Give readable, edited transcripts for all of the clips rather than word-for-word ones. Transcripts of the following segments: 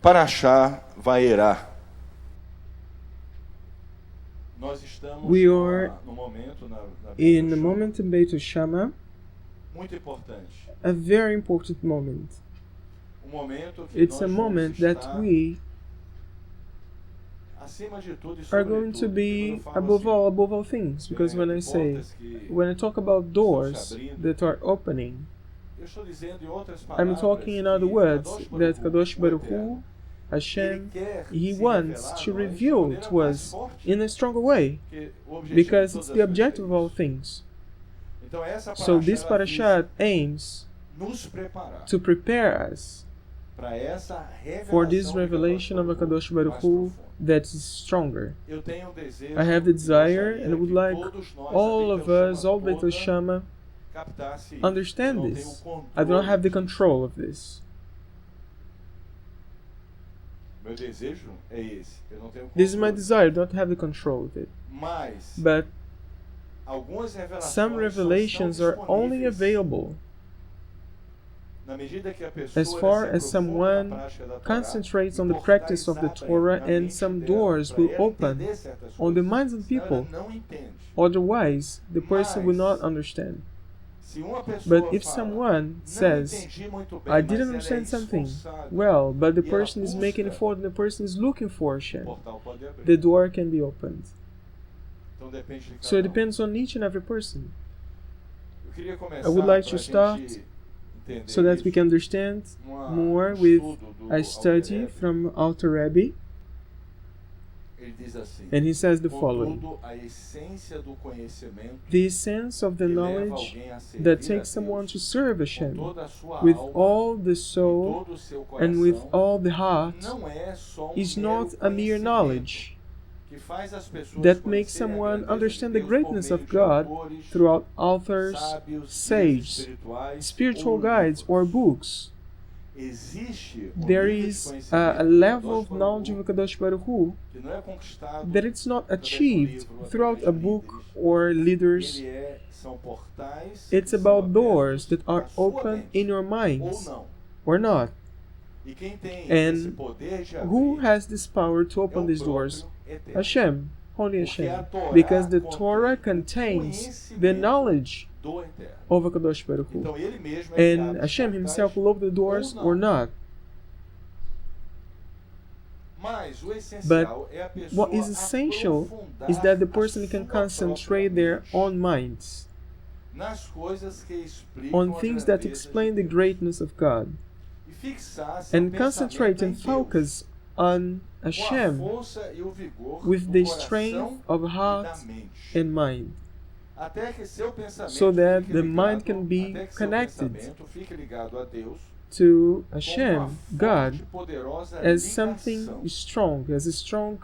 Parashá Vaierá. Nós estamos We are no momento na in the moment in Beit Shama, muito importante. a very important moment. Momento que It's nós a moment vamos that estar we acima de tudo e are sobre going to tudo. be Quando eu falo above all things. Because when I say, portas que when I talk about doors estão se abrindo, that are opening, eu estou dizendo em outras I'm palavras talking in other que words that Kadosh Kadosh Baruch Baruch Hu, Hu, Hashem, quer He se wants revelar to a nós de reveal maneira to mais us forte, in a stronger way, que o objetivo because de it's todas the as coisas objective of é all isso. things. Então essa So this parashá parashat aims nos preparar to prepare us para essa for this revelação de revelation of Kadosh Kadosh Baruch Baruch Hu Hu that is stronger. Eu tenho desejo, I have the desire gostaria and I would que like todos nós, all a of Beit us, El all Shama Beit El toda, Shama, captasse isso. understand Eu não this. tenho I don't have the controle control of this. Meu desejo é esse. Eu não tenho This is my controle. desire, I don't have the control of it. Mas But algumas revelações some revelations só are são only disponíveis available na medida que a pessoa as far ela as se aprofunda someone na prática da Torá, concentrates on the portais practice of the abrem Torah na and mente some dela doors para will ela open entender certas on the coisas. minds of Senão ela people. não entende. Otherwise, the person will not Mas, understand. Se uma pessoa But if fala, someone "Não says, entendi muito bem, I mas didn't ela é understand something, esforçada", well, but the e ela person is making busca, effort and the person is looking for o Hashem, portal pode abrir. the door can be opened. Então depende de cada So it um. depends on each and every person. Eu queria começar I would like pra to start gente entender so that we isso, can understand more with a study from Alter Rebbe. Ele diz assim: And he says the following: "Contudo, a essência do conhecimento the essence of the que leva knowledge alguém a servir that a takes someone Deus to serve com Hashem toda a sua with alma all the e soul todo o seu and with coração, all the heart não é só is mero not a mere conhecimento knowledge que faz as pessoas that makes conhecerem a someone grandeza de understand the Deus por greatness meio of de God autores, throughout authors, sábios, guias sages, espirituais spiritual ou guides, livros. or books. Existe There nível de is conhecimento a do level Kadosh of Baruch knowledge Hu of Kadosh Baruch Hu que não é conquistado that it's not através do achieved livro, throughout através a de book líderes. or leaders. São portais It's que são about doors abertos that are na sua open mente, in your ou minds não. or not. E quem tem And esse poder de who abrir has this power to é open o these próprio doors? Eterno. Hashem, only Porque a Hashem. Torá Because the contém Torah o contains the conhecimento knowledge do Eterno. of Kadosh Baruch Hu. Então ele mesmo é que And abre os Hashem portais, himself will open the doors ou or não. not. Mas o But essencial é a pessoa what is essential aprofundar is that the a person can sua própria concentrate their mente own minds nas coisas que explicam on a things that grandeza explain de the Deus. greatness of God E fixar seu and pensamento concentrate em and Deus, focus on com a Hashem força e o vigor with do the coração strength of e heart da mente. and mind, Até que seu pensamento so that fique the ligado, mind can be até que seu connected pensamento fique ligado a Deus to com Hashem, uma God, forte, poderosa as ligação. something strong, as a strong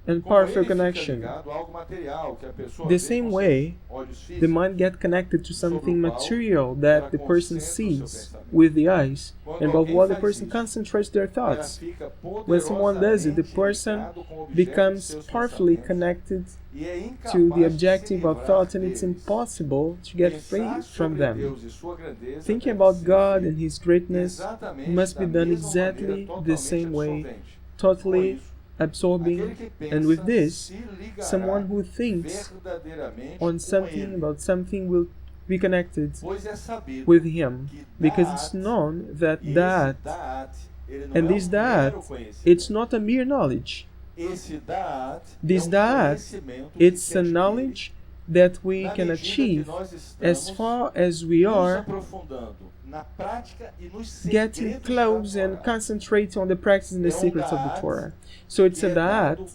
and Como powerful ele fica connection. ligado a algo material que a pessoa The vê same com way, seus olhos the físicos. mind get connected to something material that the person sees pensamento. with the eyes, Quando and about alguém what the faz person isso, concentrates their ela thoughts. fica When someone does it, the poderosamente person ligado com o objeto de becomes seus powerfully pensamentos connected e é incapaz to the de se objective of livrar thought, and it's deles. impossible to get free Pensar from sobre them. Deus e sua grandeza Thinking deve about ser God feito and His greatness exatamente must be da done mesma exactly maneira, the totalmente same way, absorvente. totally Com isso, absorbing, aquele que pensa and with this, se ligará someone who thinks verdadeiramente on com something ele, about something will be connected pois é sabido with Him, que because it's Da'at, known that esse that, Da'at, ele não and é this that, mero conhecimento. it's not a mere knowledge. Esse Da'at This é Da'at, conhecimento que it's se a adquire knowledge that we na can medida achieve que nós as estamos far as we nos are aprofundando na prática e nos getting segredos close da and Torá. concentrating on the practice and the secrets of the Da'at Torah. So it's que a é that dado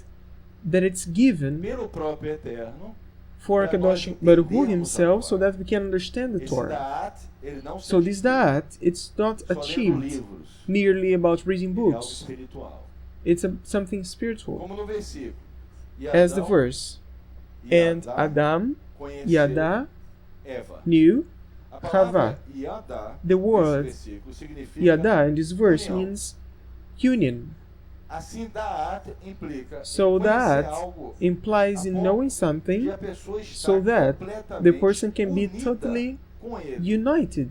that it's given pelo próprio Eterno. for para nós Kadosh Baruch Hu entendermos a Himself, so Torá. that we can understand the Esse Torah. Da'at, ele não se So this adquire that, it's not só lendo achieved livros, merely about reading ele é algo books. espiritual. It's something spiritual. Como no versículo. E As the Adão- verse. e And Adão Adam, conheceu Yada, Eva. knew A palavra Hava. Yada, The nesse word versículo, significa Yada in this verse união. means union. Assim, Da'at implica So em conhecer that algo implies in knowing something de a pessoa estar so that the completamente person can be unida totally com ele. united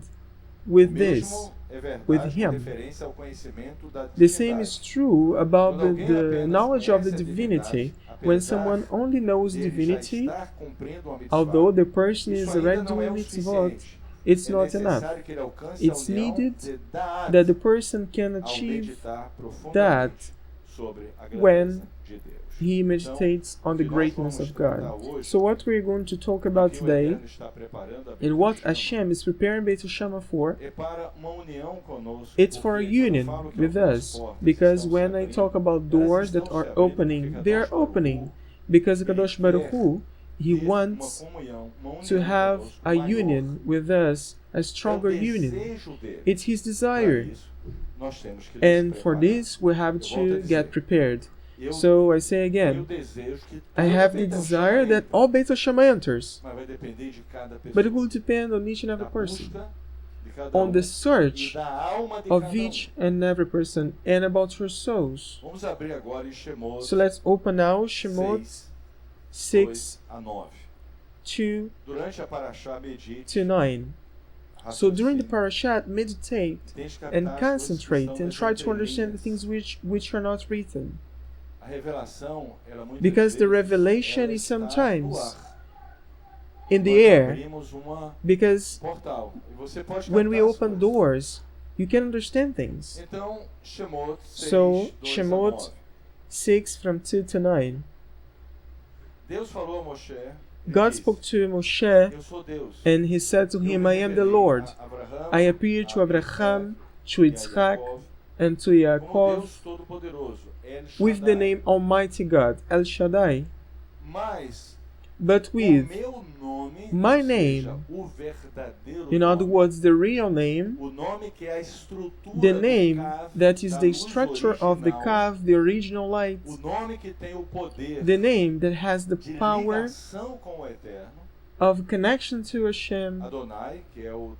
with Mesmo this. é verdade with com him. referência ao conhecimento da The same is divindade. true about Quando alguém the apenas knowledge of the conhece a divinity. divindade, When apesar someone only knows de ele já divinity, estar cumprindo uma mitzvah, although the person isso is ainda already não é doing o mitzvot, suficiente. it's É not enough. necessário que ele alcance It's a união needed de dar that the person can ao achieve meditar profundamente that sobre a grandeza when de Deus. he Então, meditates on the o que nós greatness vamos of tratar God. hoje, So what we're going to talk about que o today, Eterno está preparando a Beit and what Shama, Hashem is preparing Beit Shama for, é para uma união conosco, it's for a porque quando eu union falo que with algumas us. portas Because estão when se I abrindo, talk about elas doors estão that se are abrindo opening, porque they are Kadosh Baruch opening Hu because ele Kadosh quer Baruch Hu, He ter wants uma comunhão, uma união to have conosco a maior. union with us, a É o stronger union. desejo dele. It's His Para desire. isso, nós temos que nos And for preparar. this, we have Eu volto a to dizer, get prepared. eu So I say tenho o again, desejo que I toda have the Beit desire Shama that entre, all Beit Shama enters, mas vai depender de cada pessoa, but it will depend on each and every da person, busca de cada on the e search da alma de of cada each and every person, and about your souls. Vamos abrir agora em Shemot So let's open now Shemot 6, 2-9. 2 Durante a Parashá, medite, to 9. So during the raciocine, parashat, meditate tente captar and as coisas que concentrate estão and nas try to understand the entrelinhas. things which are not written. A revelação, ela muitas Because the vezes, revelation ela is está no sometimes ar. in the Nós air. abrimos uma Because portal e você pode when we captar as open coisas. doors, you can understand things. Então, Shemot 6, So, 2 Shemot a 9. 6 from 2 to 9. Deus falou a Moshe, e God disse, spoke to Moshe, eu sou Deus. and he said to Eu him, me I am the revelei Lord. a Abraham, I appeared to a Abraham, to e a Yitzhak, Yaakov, and to como Yaakov Deus Todo-Poderoso, El with the Shaddai. name Almighty God, El Shaddai. Mas But o with meu nome, my ou seja, name, o verdadeiro in other nome, words, the real name, o nome que é a estrutura the do name Kav, that is da the luz structure of the original, calf, the original light, o nome que tem o poder the name that has the de power ligação com o Eterno, of connection to Hashem, Adonai, que é o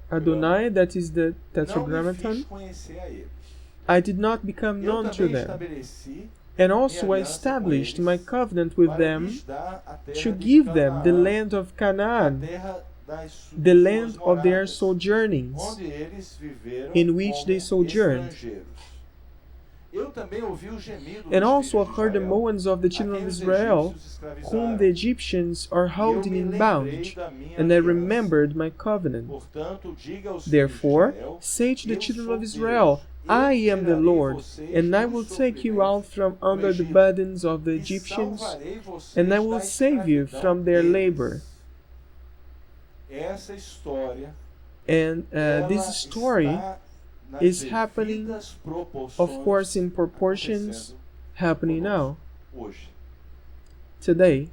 Adonai, that is the não me fiz tetragrammaton. conhecer a eles. I did not become Eu known to também them. estabeleci And also I aliança com established eles my covenant with para them lhes dar a terra to de give them the Canaã, land of a Canaan, terra das suas the land of their moradas, sojournings, onde eles viveram in which como they sojourned. estrangeiros. Eu também ouvi o gemido And dos also I filhos de heard the Israel, moans of the a children quem of os Israel, egípcios escravizaram. whom the Egyptians are E eu holding me in lembrei bondage, da minha and I aliança. remembered my covenant. Portanto, diga aos filhos de Therefore, Israel, say to the eu children sou of Deus, Israel, eu I am the tirarei Lord, vocês and I do will take you sofrimento out from under the Egito, burdens of the e Egyptians, salvarei vocês and I da will save you escravidão from their deles. labor. Essa história, And ela this story está nas is happening, devidas proporções of course, in proportions, acontecendo happening now, hoje. today.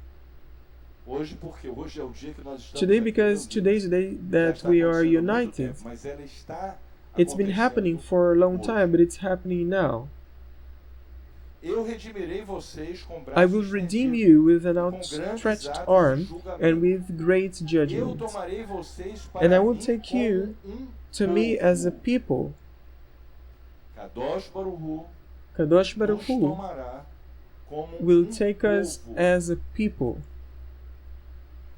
Hoje porque hoje é o dia que nós estamos Today aqui because reunidos. today is the day Já that está we are acontecendo há muito united. tempo, mas ela está It's been happening acontecendo for a long hoje. time, but it's happening now. Eu redimirei vocês com I braços will redeem estendidos, you with an com grandes outstretched atos de arm julgamento. and with great Eu judgment. tomarei vocês para And I will mim take como you povo. to me as a people. Kadosh Baruch Hu Kadosh nos Baruch Hu tomará como will take us povo. as a people.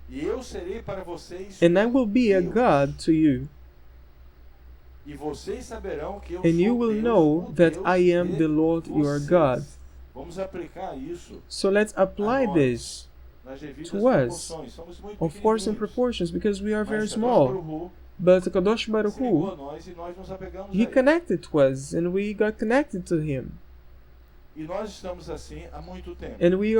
E eu serei para vocês And I will be a Deus. God to you. E vocês saberão que eu And you sou will Deus, know o that Deus I am de the Lord your vocês. God. Vamos aplicar isso So let's apply nós, this, nas devidas to us. proporções. Somos muito of course, in pequenininhos, proportions, because we are very mas Kadosh small. Baruch Hu But Kadosh Baruch se ligou Hu, a nós e nós nos apegamos a He ele. connected to us, and we got connected to Him. E nós estamos assim há muito tempo. And we've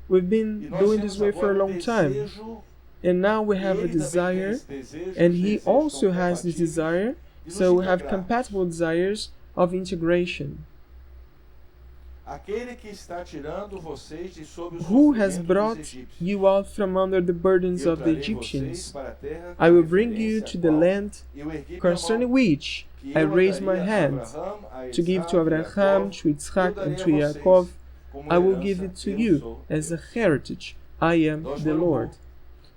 E been nós doing temos this way for a agora long time. desejo, And now we e have a ele também tem desire, esse desejo, and os He desejos also são has this compatíveis, desire, de nos so we have integrarmos. compatible desires of integration. Aquele que está tirando vocês de sob o Who has sofrimento dos brought egípcios. you out from under the burdens Eu of the trarei vocês Egyptians? para a terra I com will bring you referência to à the qual land eu ergui minha concerning mão, which que I eu raised my daria a hand Abraham, a to give to Isaac, Abraham, Jacob, to Yitzhak, eu and darei to a vocês Yaakov. como I will herança, give it to eu you sou as a Deus. heritage. I am Kadosh the Baruch Hu, Lord.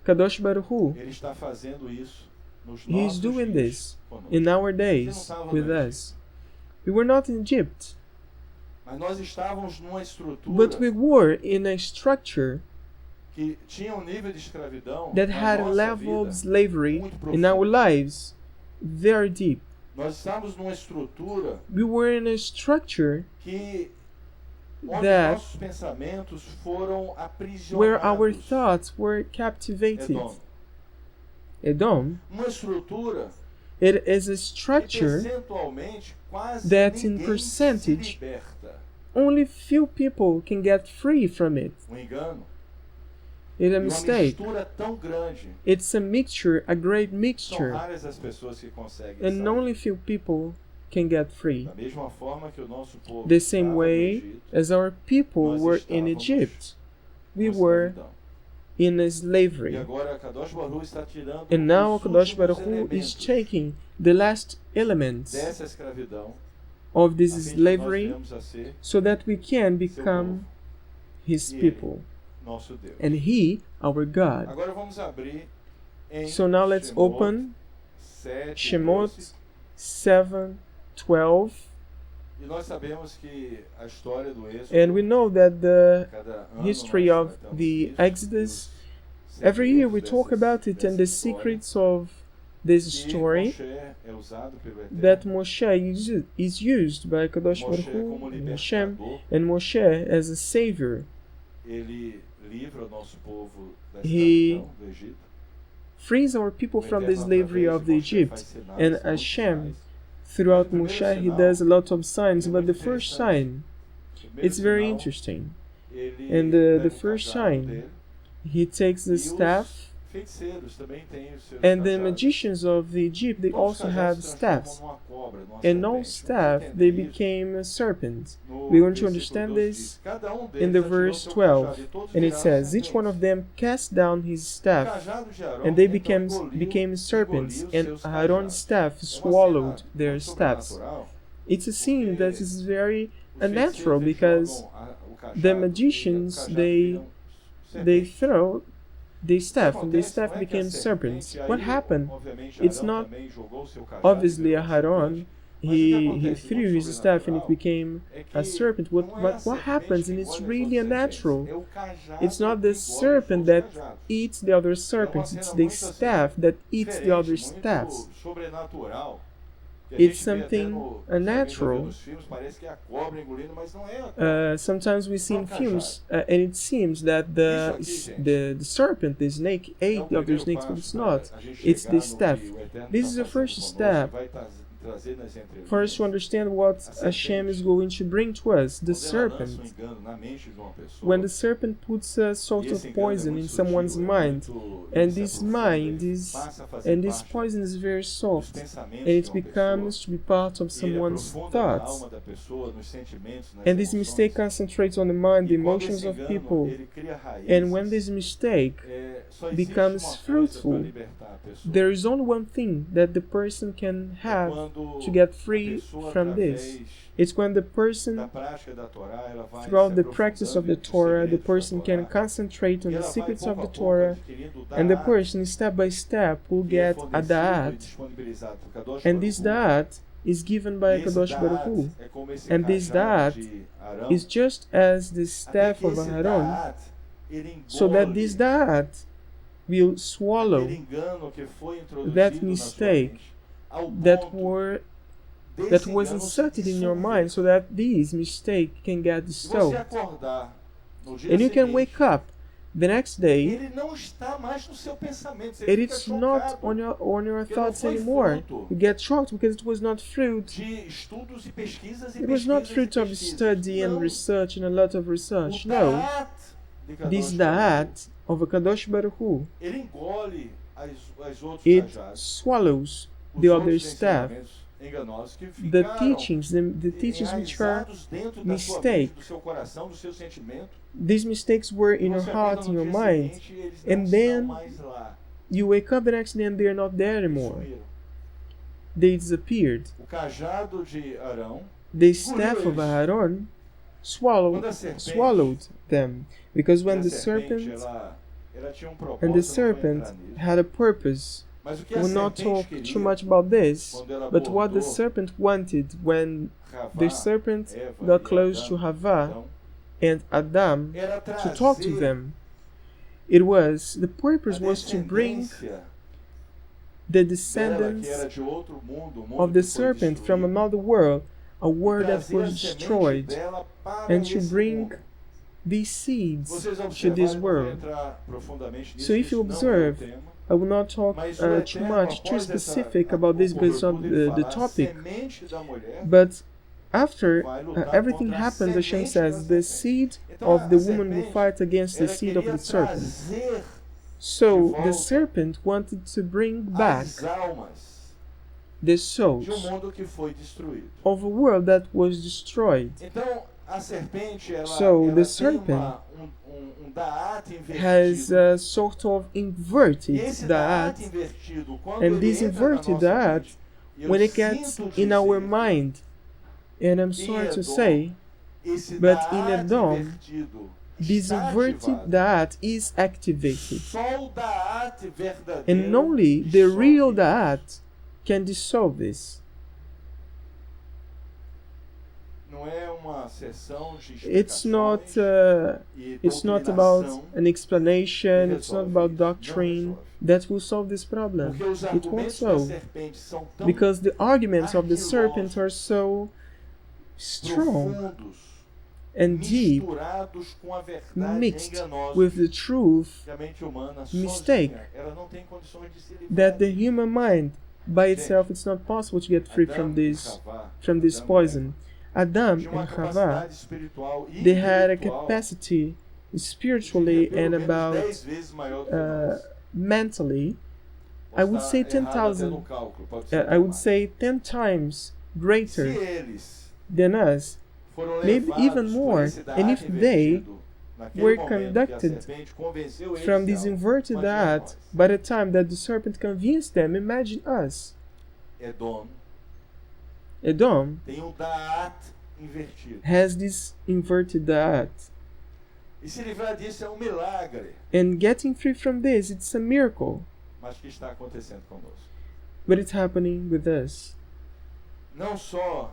Kadosh Baruch Hu, Ele está fazendo isso nos He is nossos doing dias this conosco. in our days with us. We were not in Egypt, Mas nós estávamos numa estrutura but we were in a structure que tinha um nível de escravidão that na had a nossa level of vida slavery muito in our profundo. lives very deep. Nós estávamos numa estrutura We were in a structure que onde that nossos pensamentos foram where our aprisionados. thoughts were captivated. Edom. Edom, Uma estrutura it is a que structure percentualmente quase that in ninguém percentage se liberta. only few people can get free from it. Engano. It's a E uma mistake. mistura tão grande. It's a mixture, a great São mixture, raras as pessoas que conseguem and sair. only few people can get free. Da mesma forma que o nosso povo The same estava no way Egito, as our people nós were in estávamos Egypt, we na were escravidão. in a E slavery. agora Kadosh Baruch está tirando And now os Kadosh últimos Baruch Hu is elementos taking the last elements dessa escravidão of a this fim de que nós slavery venhamos a ser so that we can seu become povo, His E ele, people, nosso Deus. and He, our God. Agora vamos abrir em So now let's Shemot open 7, Shemot 12. 7:12, E nós sabemos que a história do Êxodo, and we know that the cada ano history nós of tratamos the disso, Exodus, dos every year we segredos talk about it and the dessa história, secrets of this que story Moshe é usado pelo Eterno, that Moshe is used by Kadosh Baruch Moshe Hu como and Hashem libertador, and Moshe as a savior. ele livra o nosso povo da He escravidão do Egito. Frees our people O from the Eterno, slavery através of de the Moshe, Egypt, faz sinais and muito Hashem, sinais. throughout Mas o Moshe, primeiro he sinal does a lot of signs, é but the muito first interessante. sign, O primeiro it's very sinal, interesting. ele And pega the o first cajado sign, dele, he takes the e os staff, feiticeiros também têm os seus and the cajados. magicians of the Egypt, they Todos os also cajados have se staffs. transformam numa cobra, numa And no serpente. staff, Vamos they entender isso? became a serpent. No We're going to versículo understand 12 this diz, "Cada deles in the atirou verse seu 12, cajado, e todos and it viraram says, each one serpentes. of them cast down his O staff, cajado de Arão, and they então, became serpents, engoliu and seus Aaron's cajados." staff É uma swallowed cena their muito staffs. sobrenatural, It's a scene that is very os unnatural feiticeiros, eles because jogam o cajado, the e o magicians, cajado they viram serpentes. throw the staff, and the Acontece, staff não é que a became serpents. serpente, What aí, happened? obviamente, It's Arão not também jogou o seu cajado obviously e virou uma Aaron. serpente. He threw his staff and it became É a que serpent. não é a What serpente happens, que and it's engole as really outras unnatural. serpentes, é o cajado It's not que the engole os serpent outros that cajados. eats the other serpents, it's the staff that eats the other Diferente, staffs. muito sobrenatural. Que a It's gente vê até something no- se alguém já unnatural. viu nos filmes, parece que é a cobra engolindo, mas não é a cobra. Sometimes we see in Não, films, and it seems that Isso aqui, the serpent, the snake, É ate o the other primeiro snakes, but passo it's para not. a gente It's chegar the no staff. que o Eterno This tá is the fazendo first conosco, step vai trazer nas entrelinhas. For us to understand what Hashem is going to bring to us, the Quando ela lança serpent. engano na mente de uma pessoa, When the serpent puts a sort e of esse engano é poison muito in sutil, someone's é mind, muito- and ele se this aprofunda, mind ele is, passa a fazer and this parte poison is very dos soft, pensamentos and it de uma becomes to be part of pessoa, e ele someone's aprofunda na thoughts. alma da pessoa, nos sentimentos, nas And this emoções. mistake concentrates on the mind, the E quando emotions esse of engano, people. ele cria raízes, And when this mistake só existe becomes uma coisa fruitful, para libertar a pessoa. there is only one thing that the person can É have quando to get a free pessoa, from através this. It's when the da person, prática da Torá, ela vai throughout se the practice of aprofundando the nos Torah, the segredos da person can Torá, concentrate on e the ela vai, secrets pouco of a the pouco, Torah, adquirindo and the da'at, person, step by step, will que é get a fornecido e da'at, disponibilizado por Kadosh and Baruch this Hu. da'at is given by E esse Kadosh da'at Baruch Hu. é como esse And this cajado da'at de Arão, is just as the até staff que of esse Aaron, da'at, ele so that engole this da'at will swallow aquele engano que foi introduzido that na sua mistake mente, ao that ponto desse that was engano se inserted in your dissolver. mind, so that this mistake can get Se você dissolved. acordar no dia And you can seguinte, wake up the next day, ele não está mais no seu pensamento. Você and fica it's not chocado on your porque não thoughts foi anymore. fruto You get shocked because it was not fruit. de estudos e pesquisas e It was not pesquisas e fruit of pesquisas. study and Não. research and a lot of O research. No, da'at de Kadosh this Baruch da'at of a Kadosh Baruch Hu, Hu, ele engole as outros it cajados, swallows os the outros other staff, ensinamentos enganosos que the ficaram teachings, the teachings which are enraizados dentro da sua mistake. mente, do seu coração, do seu sentimento. these mistakes were in your Você heart, acorda in no your dia mind. seguinte e eles And não then estão mais lá. You wake up the next day and they're not there Eles anymore. sumiram. They disappeared. O cajado de Arão, The staff of Aaron quando a serpente, swallowed them, because when a the serpente, serpent ela tinha um propósito, and the eu não vou serpent entrar nisso. had a purpose. Mas o que a We'll not serpente talk queria, too much about this, quando ela but what the abordou serpent wanted when Havá, the serpent Eva got e close Adão, to Havá então, and Adam era to talk to trazer them, the purpose a was to bring descendência the dela que descendants era de outro mundo, o mundo of the que foi serpent from destruído, another world, a world that trazer a was semente destroyed, dela para and to esse bring mundo. these seeds Vocês to observarem, this não vou world. entrar profundamente nisso, So if you isso não é o observe, tema. I will not talk Mas o too Eterno, much, too após specific essa about this because of cobertura, ele the fala, topic. a semente da mulher But after vai lutar everything contra a happens, Hashem semente says, da the serpente. seed Então, of the a woman will serpente, fight against the ela seed of queria the serpent. trazer So de the volta serpent wanted to bring back as almas the de souls mundo que foi destruído. of a world that was destroyed. Então, a serpente, ela, So ela the tem serpent Da'at invertido. has a sort of E inverted esse Da'at, Da'at invertido, quando and ele this entra na inverted nossa Da'at, mente, eu when it gets sinto in our dizer, mind, and I'm em sorry to Edom, say, esse but in Da'at Edom, invertido this está inverted ativado. Da'at is activated. Só o Da'at verdadeiro And only the dissolve real isso. Da'at can dissolve this. Não é uma sessão de It's not, explicações e it's not about doutrinação an explanation, que it's not resolve about isso. Não doctrine resolve. that will solve this problem. Porque os It won't argumentos da solve. serpente são tão Because the arguments of the arquilosos, serpent are so strong profundos, and deep, misturados com a verdade mixed enganosa with the truth que a mente humana mistake, sozinha, ela não tem condições de se livrar that the disso. human mind by itself it's not possible to get free from Adão e this Havá, this Adão e poison. Adam tinham uma and Havá, capacidade espiritual e they had a intelectual capacity que spiritually é pelo and menos about 10 vezes maior do que uh, nós. mentally, Posso I would estar say errado até 10,000. no cálculo, pode ser I would mais. say 10 times Se greater eles than us, foram maybe levados even por more, esse and Da'at if they invertido, naquele were momento que a conducted serpente convenceu eles from this dela, inverted imagina Da'at, nós. by the time that the serpent convinced them, imagine us. Edom Edom tem um Da'at invertido. has this inverted Da'at. E se livrar disso é um milagre, And getting free from this, it's a miracle. mas que está acontecendo conosco. But it's happening with us. Não só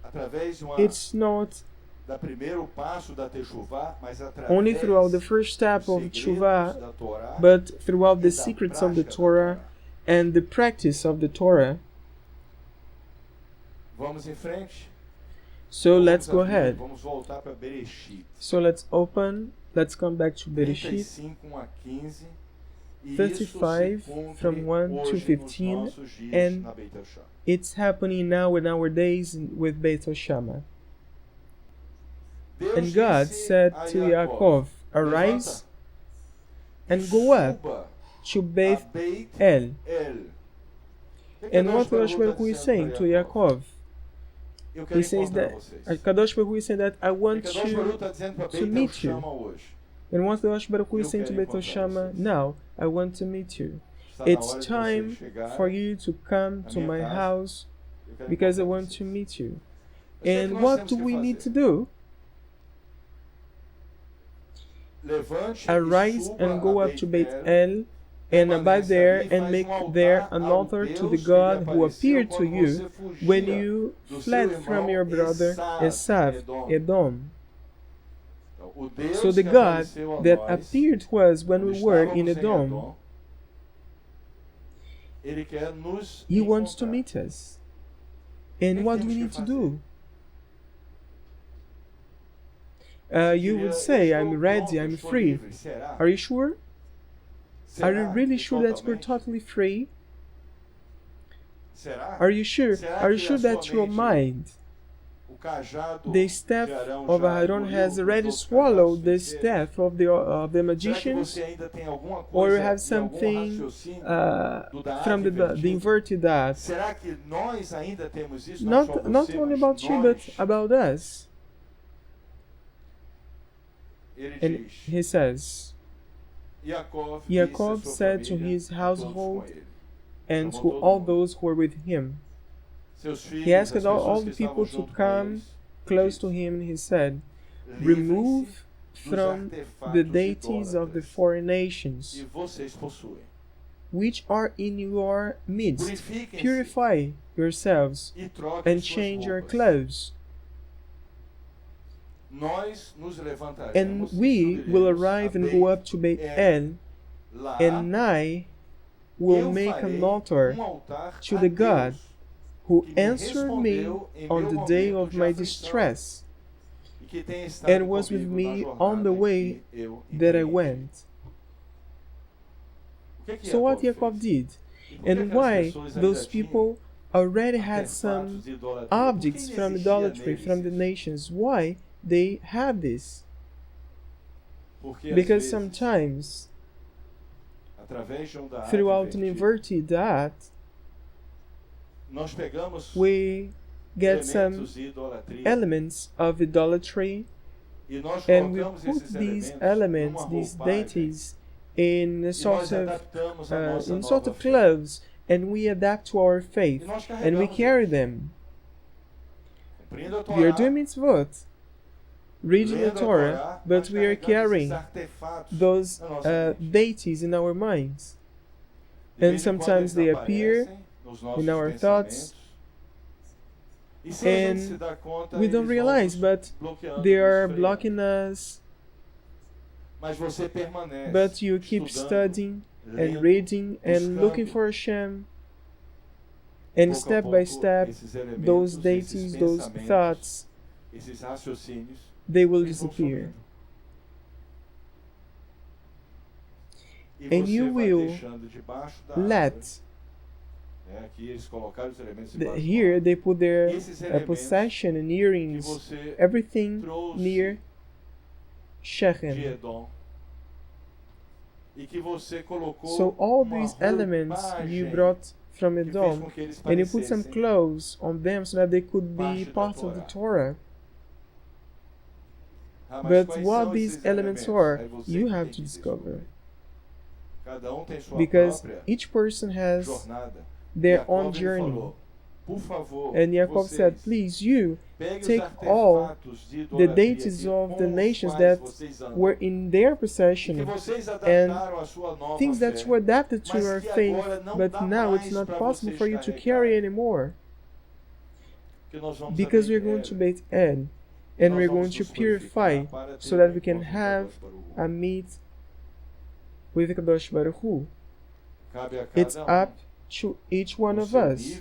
através de It's not da primeiro passo da Teshuvah, mas através only throughout the first step dos of segredos Tshuva, da Torá but throughout e the da secrets of the prática da Torah Torá. and the practice of the Torah. Vamos em frente. So Vamos let's go abrir, ahead. Vamos voltar para Bereshit. So let's come back to Bereshit 35, 1 a 15. E 35 isso se cumpre from 1 to hoje 15, nos nossos dias and na Beit Hashem. it's happening now in our days with Beit Hoshama. Deus And God disse said a to Yaakov, Arise and go up suba to a Beit Beit El. El. O que And Kadosh what Baruch Kadosh Hu Baruch Hu is saying to Yaakov? Eu quero He says encontrar that vocês. Kadosh Baruch Hu is saying that I E want Kadosh Baruch Hu you está dizendo para to Beit meet you. Hoshama hoje. And what Kadosh Baruch Hu is Eu saying to quero Beit encontrar Hoshama, vocês. now I want to meet you. Está na It's hora de time vocês chegarem. for you to come na to minha my casa. house Eu quero because I encontrar want vocês. to meet you. Mas o que é que And nós what temos do que we need fazer? to do? Levante Arise e suba and go a up to Beit Beit El, El and abide there and make there an altar to the God who appeared to you when you fled from your brother Esav, Edom. O Deus So the que God apareceu a that nós, appeared to us when we quando were estávamos in em Edom, Ele quer nos He wants to encontrar. meet us. And what do we need to do? You would say, I'm ready, I'm free. Será? Are you sure? Are you Será really que sure that you're totalmente? totally free? Será? Are you sure? Será Are you que sure a that sua your mente, mind, o cajado the staff de Arão of já Aaron engoliu has os already outros swallowed the pedaços de cera? staff of the Será que magicians? você ainda tem alguma Or you coisa have e algum something raciocínio do from the invertido? inverted that? Será que nós ainda temos isso? Não só Not você, only mas about you, but nós? about us. Ele And diz, he says, Yaakov Yaakov disse à sua said to família, his a todos household com ele, and chamou to todo all mundo. those who were with him. Seus filhos, He asked as all pessoas the que people estavam to junto com come eles, close disse, to him, and he said, "Livrem-se Remove dos from artefatos the deities of the idólatras foreign que nations, vocês possuem. which are in your midst. Purifiquem-se Purify yourselves e troquem and suas change your roupas. clothes, Nós nos levantaremos and e we will subiremos arrive a and go up to Beit El, lá and I will make an altar to the God who answered me on the day of my distress and was with me on the way that I went. So what Yaakov did, and why those people already had some objects from idolatry from the nations, why they have this? Because sometimes, throughout an inverted act, we get some elements of idolatry, and we put these elements, these deities, in sort of clothes, and we adapt to our faith, and we carry them. We are doing mitzvot, reading the Torah, but we are carrying those deities in our minds. And sometimes they appear in our thoughts, and we don't realize, but they are blocking us. But you keep studying and reading and looking for Hashem, and step by step, those deities, those thoughts, they will disappear. And you will let, here they put their possession and earrings, everything near Shechem. So all these elements you brought from Edom, and you put some clothes on them so that they could be part of the Torah. But what these elements are, you have to discover. Because each person has their own journey. And Yaakov said, please, you take all the deities of the nations that were in their possession and things that you adapted to your faith, but now it's not possible for you to carry anymore. Because we're going to Beit El, and we're going to purify so that we can have a meet with Kadosh Baruch Hu. It's up to each one of us.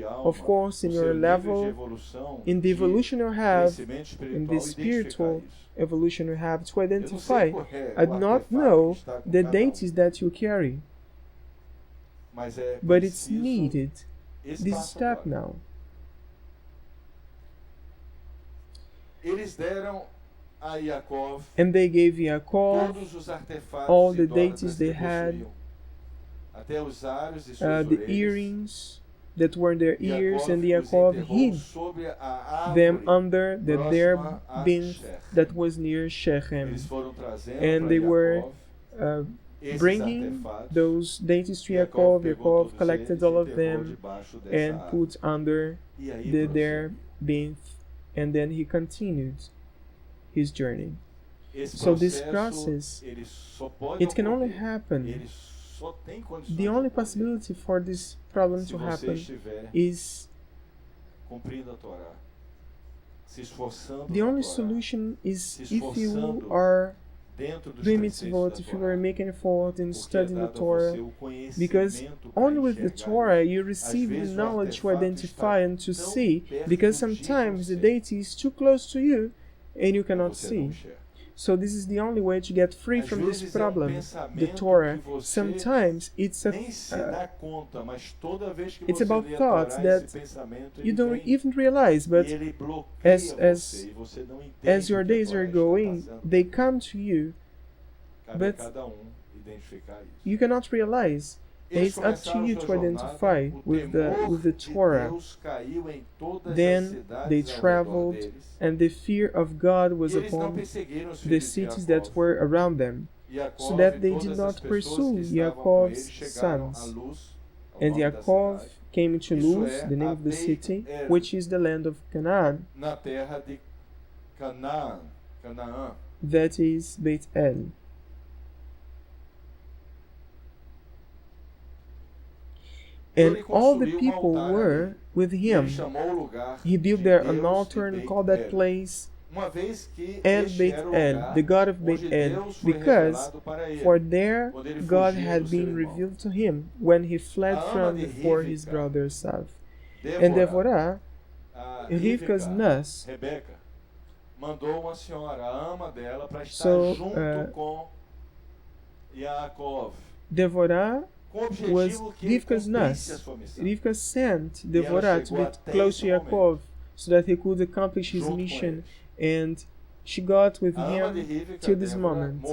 Of course, in your level, in the evolution you have, in the spiritual evolution you have to identify. I do not know the deities that you carry, but it's needed, this step now. And they gave Yaakov all the deities they had, the earrings that were in their ears, and Yaakov hid them under the terebinth that was near Shechem. And they were bringing those deities to Yaakov. Yaakov collected all of them and put under the terebinth, and then he continued his journey. So this process, it can only happen. The only possibility for this problem to happen is the only solution is if you are doing mitzvot, if you are making effort in studying the Torah, because only with the Torah you receive the knowledge to identify and to see, because sometimes the deity is too close to you and you cannot see. So this is the only way to get free from this problem, the Torah. Sometimes it's it's about thoughts that you don't even realize, but as your days are going, they come to you, but you cannot realize. It's up to you to identify with the Torah. Then they traveled, and the fear of God was upon the cities that were around them, so that they did not pursue Yaakov's sons. And Yaakov came to Luz, the name of the city, which is the land of Canaan. That is Beit El. And all the people were with him. He built there an altar and called that place and Beit El, the God of Beit El, because for there God had been revealed to him when he fled from before his brother Esav. And Devorah, Rivka's nurse, mandou uma senhora, a ama dela, para estar so, junto com Yaakov. Devorah was Rivka's nurse. Rivka sent Devorah to get close to Yaakov so that he could accomplish his mission, and she got with him till this moment.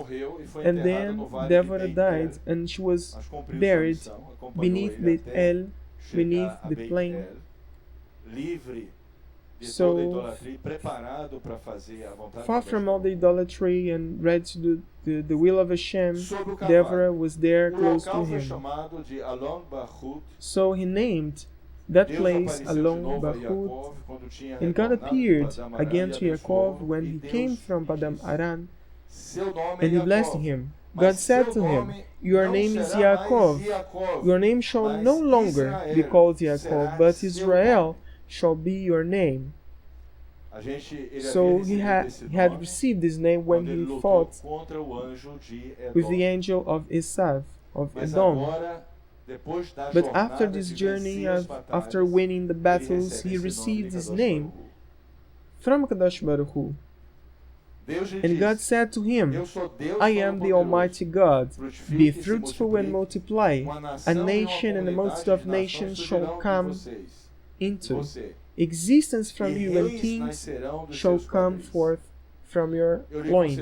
And then Devorah died, and she was buried beneath Beit El, beneath the plain. So, far from all the idolatry and ready to do the will of Hashem, Devorah was there close to him. So he named that place Alon Bahut, and God appeared again to Yaakov when he came from Padam Aram, and he blessed him. God said to him, "Your name is Yaakov. Your name shall no longer be called Yaakov, but Israel shall be your name." So he had received this name when he fought with the angel of Esav, of Edom. But after this journey, after winning the battles, he received his name from Kadosh Baruch Hu. And God said to him, "I am the Almighty God. Be fruitful and multiply. A nation and a multitude of nations shall come into existence from you, and kings shall come forth from your loins.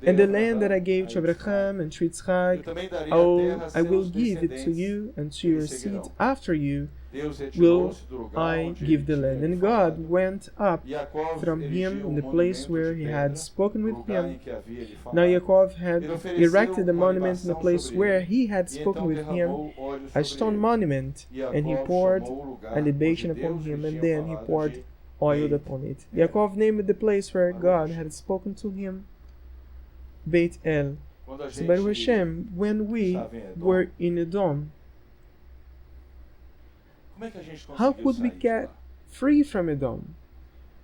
And the land that I gave to Abraham and to Yitzchak, I will give it to you and to your seed after you will I give the land." And God went up from him in the place where he had spoken with him. Now Yaakov had erected a monument in the place where he had spoken with him, a stone monument, and he poured a libation upon him, and then he poured oil upon it. Yaakov named the place where God had spoken to him Beit El. So Baruch Hashem, when we were in Edom, how could we get free from Edom?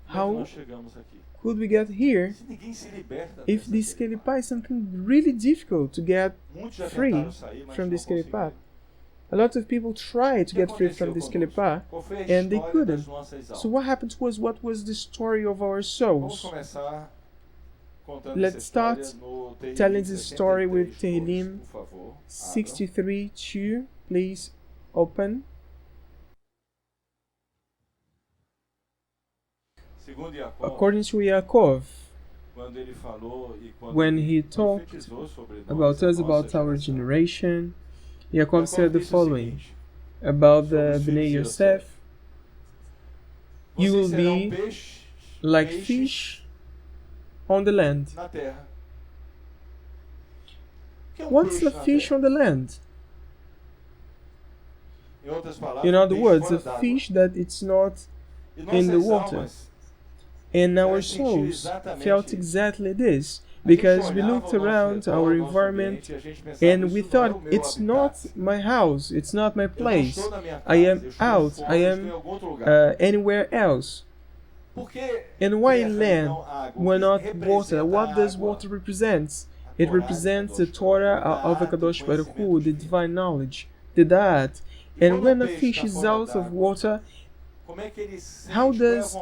How could we get here if this Kelipah is something really difficult to get free from this Kelipah? A lot of people tried to get free from this Kelipah and they couldn't. So what happened to us? What was the story of our souls? Let's start telling this story with Tehillim 63:2. Please open. According to Yaakov, when he talked about us, about our generation, Yaakov said the following about the Bnei Yosef: "You will be like fish on the land." What's a fish on the land? In other words, a fish that it's not in the water. And our souls felt exactly this, because we looked around our environment and we thought, it's not my house, it's not my place, I am out, I am anywhere else. And why land? Why not water? What does water represent? It represents the Torah of HaKadosh Baruch Hu, the divine knowledge, the Da'at. And when a fish is out of water, how does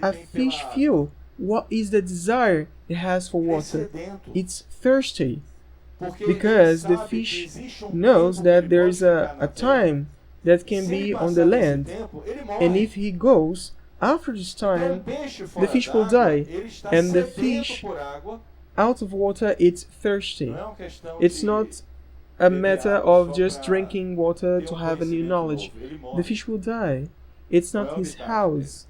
a fish feel? What is the desire it has for water? It's thirsty, because the fish knows that there is a time that can be on the land, and if he goes after this time, the fish will die, and the fish out of water, it's thirsty. It's not a matter of just drinking water to have a new knowledge. The fish will die. It's not his house.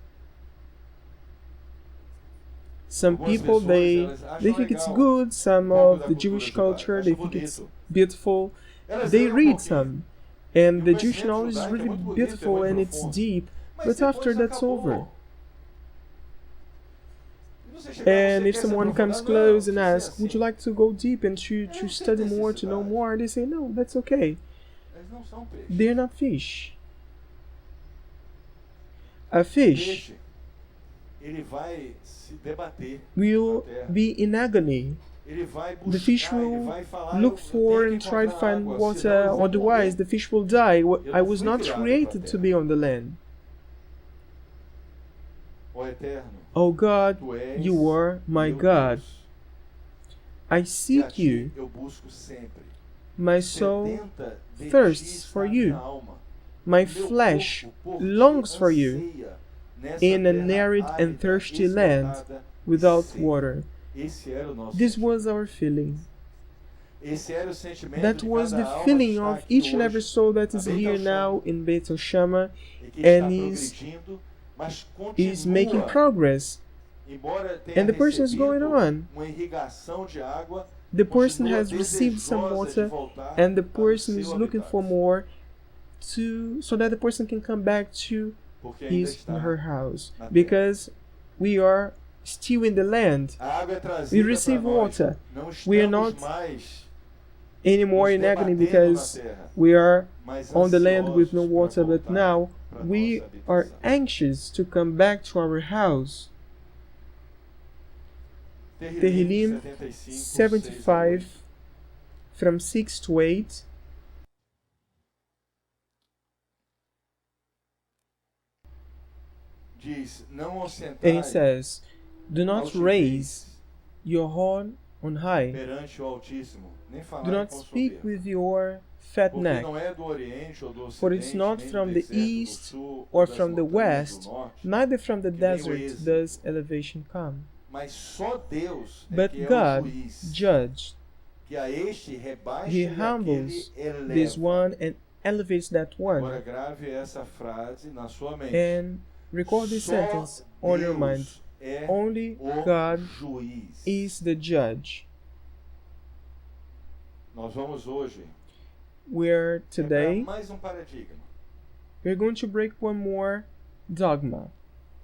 Some people, they think it's good. Some of the Jewish culture, they think it's beautiful. They read some, and the Jewish knowledge is really beautiful and it's deep, but after that's over. And if someone comes close and asks, would you like to go deep and to study more, to know more? They say, no, that's okay. They're not fish. A fish ele vai se debater will na terra. be in agony. Ele vai buscar, The fish ele will vai falar, look eu for tenho and que try to encontrar find água, water, senão eu vou otherwise morrer. the fish will die. I was não not fui criado created pra to terra. be on the land. Ó Eterno, Oh God, tu és you are my meu God. Deus, I e a seek ti you. eu busco sempre. My soul Sedenta de thirsts ti for está a minha you. alma. My Meu flesh corpo por ti longs for you anseia nessa in an terra arid and árida, thirsty land esgotada e without seca. water. Esse era o nosso This sentimento. was our feeling. Esse era o sentimento That de was cada the alma feeling que está of aqui each and hoje, every soul that is na Beit here Shama, now in Beit Shama e que está and is progredindo, mas making continua, progress. embora tenha And the person is going recebido on. uma irrigação de água, The person continua has received some desejosa de water voltar and the para o person seu is looking habitat, for more so that the person can come back to porque ainda his está her house. na terra. Because we are still in the land. A água é We trazida receive para nós. water. Não We are estamos not mais anymore nos in agony debatendo because na terra, we are mas on the land with no ansiosos water, para but voltar now para we nossa are habitação. anxious to come back to our house. Tehillim 75 from 6 to 8. Diz, não And it ostentai says, do not raise your horn on high. perante o Altíssimo, nem Do falar not com speak soberba, with your fat porque neck. não é do Oriente ou do For it's Ocidente, not nem do from the deserto, do east sul, or das from the montanhas west, do norte, neither from the que vem o desert êxito. does elevation come. mas só Deus é But que é God o juiz, judge. que a este rebaixa He e humbles aquele eleva. this one and elevates that Agora one. grave essa frase na sua mente. And record this Só sentence on your mind. Deus é Only o God juiz. is the judge. Nós vamos hoje Where today quebrar mais paradigma. we're going to break one more dogma.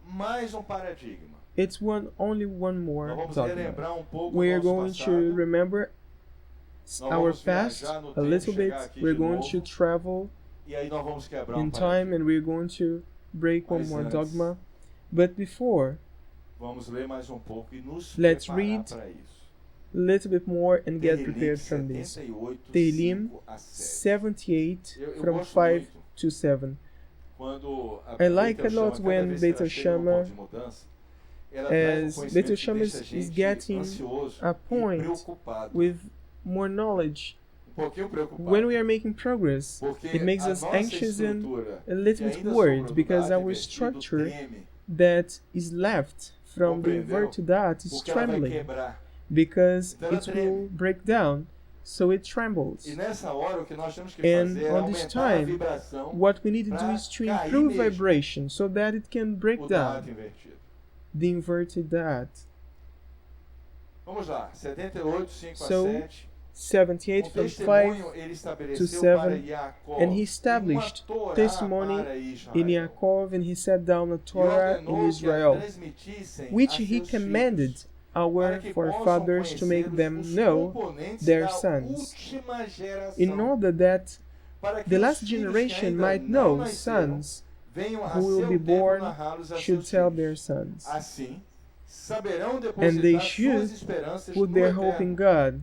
Mais paradigma. It's only one more Nós vamos dogma. relembrar pouco We're o nosso going passado. to remember Nós our vamos past viajar no a tempo, little bit. chegar aqui We're de going novo, to travel e aí nós vamos quebrar in paradigma. time and we're going to break one Mas more antes, dogma. But before, Vamos ler mais pouco e nos let's preparar read para isso. a little bit more and get Tehillim prepared from this. 78, Tehillim 5 a 7. 78 Eu from gosto 5 muito to 7. quando I like Beit a lot Shama, when cada vez Beit que ela chega num Shama, ponto de mudança, ela traz as conhecimento Beit que Shama deixa a is gente getting ansioso a e point preocupado. with more knowledge. Pouquinho preocupado. When we are making progress, Porque it makes a us nossa anxious and estrutura, a little que bit ainda worried sobrou because do dado our invertido, structure treme, that is left from the Compreendeu? inverted dot is porque ela vai trembling quebrar. because Então ela it treme. will break down, so it trembles. E nessa hora o que nós temos que And fazer é on this aumentar a time, vibração what we need to do pra is to cair improve mesmo vibration so that it can break o down dado invertido. the inverted dot. Vamos lá, 78, 5 So, a 7. 78 Um from 5 testemunho ele estabeleceu to 7, para Jacó, and he established uma Torá testimony para Israel, in Yaakov, and he set down a e Torah in ordenou que a Israel, transmitissem which a he seus commanded filhos, our para que forefathers possam to make conhecer them os know componentes their da sons, última geração, in order that para que the os last filhos que generation ainda might não know nasceram sons venham a who will seu be tempo born narrá-los a should seus tell filhos. their sons. Assim, saberão And they depositar should suas esperanças put no their hope in Eterno. God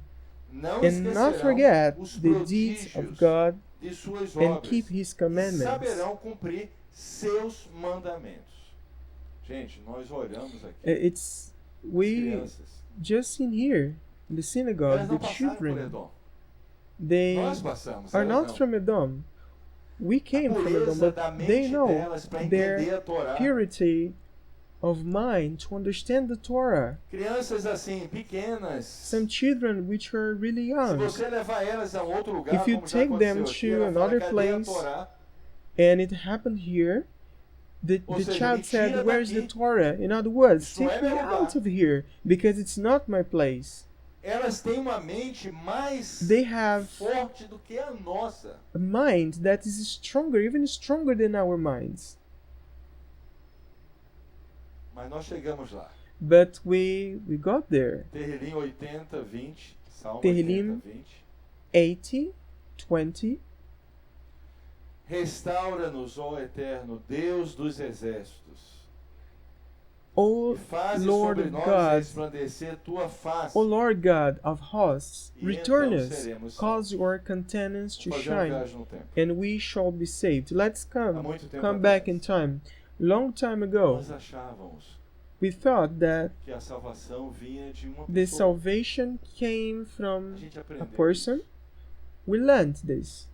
Não and not esquecerão forget os the deeds of prodígios God de suas and obras keep His e commandments. saberão cumprir seus mandamentos. Gente, nós olhamos aqui It's as we crianças. just in here in the Elas synagogue, não the passaram por children, Edom. they Nós passamos, are elas not não. from Edom. We A came from Edom, pureza da but they mente know delas para entender their a Torá. purity of mind to understand the Torah. Crianças assim, pequenas. Some children which are really Se young, você levar elas a outro lugar, if you como já take them aconteceu aqui, to ela fala, another cadê a place, Torá? and it happened here, the Ou seja, child me said, tira "Where's the daqui. Torah?" In other words, Isso não é take me meu lugar. out of here because it's not my place. Elas têm uma mente mais They have forte do que a nossa. a mind that is stronger, even stronger than our minds. Mas nós chegamos lá. But we got there. Tehillim 80, 20. Salmo Tehillim 80, 20. 80, 20. Restaura-nos, ó Eterno, Deus dos exércitos. O Lord God, O Lord God of hosts, return us, cause your countenance to shine, and we shall be saved. Let's come back in time. Long time ago, we thought that the salvation came from a person. We learned this.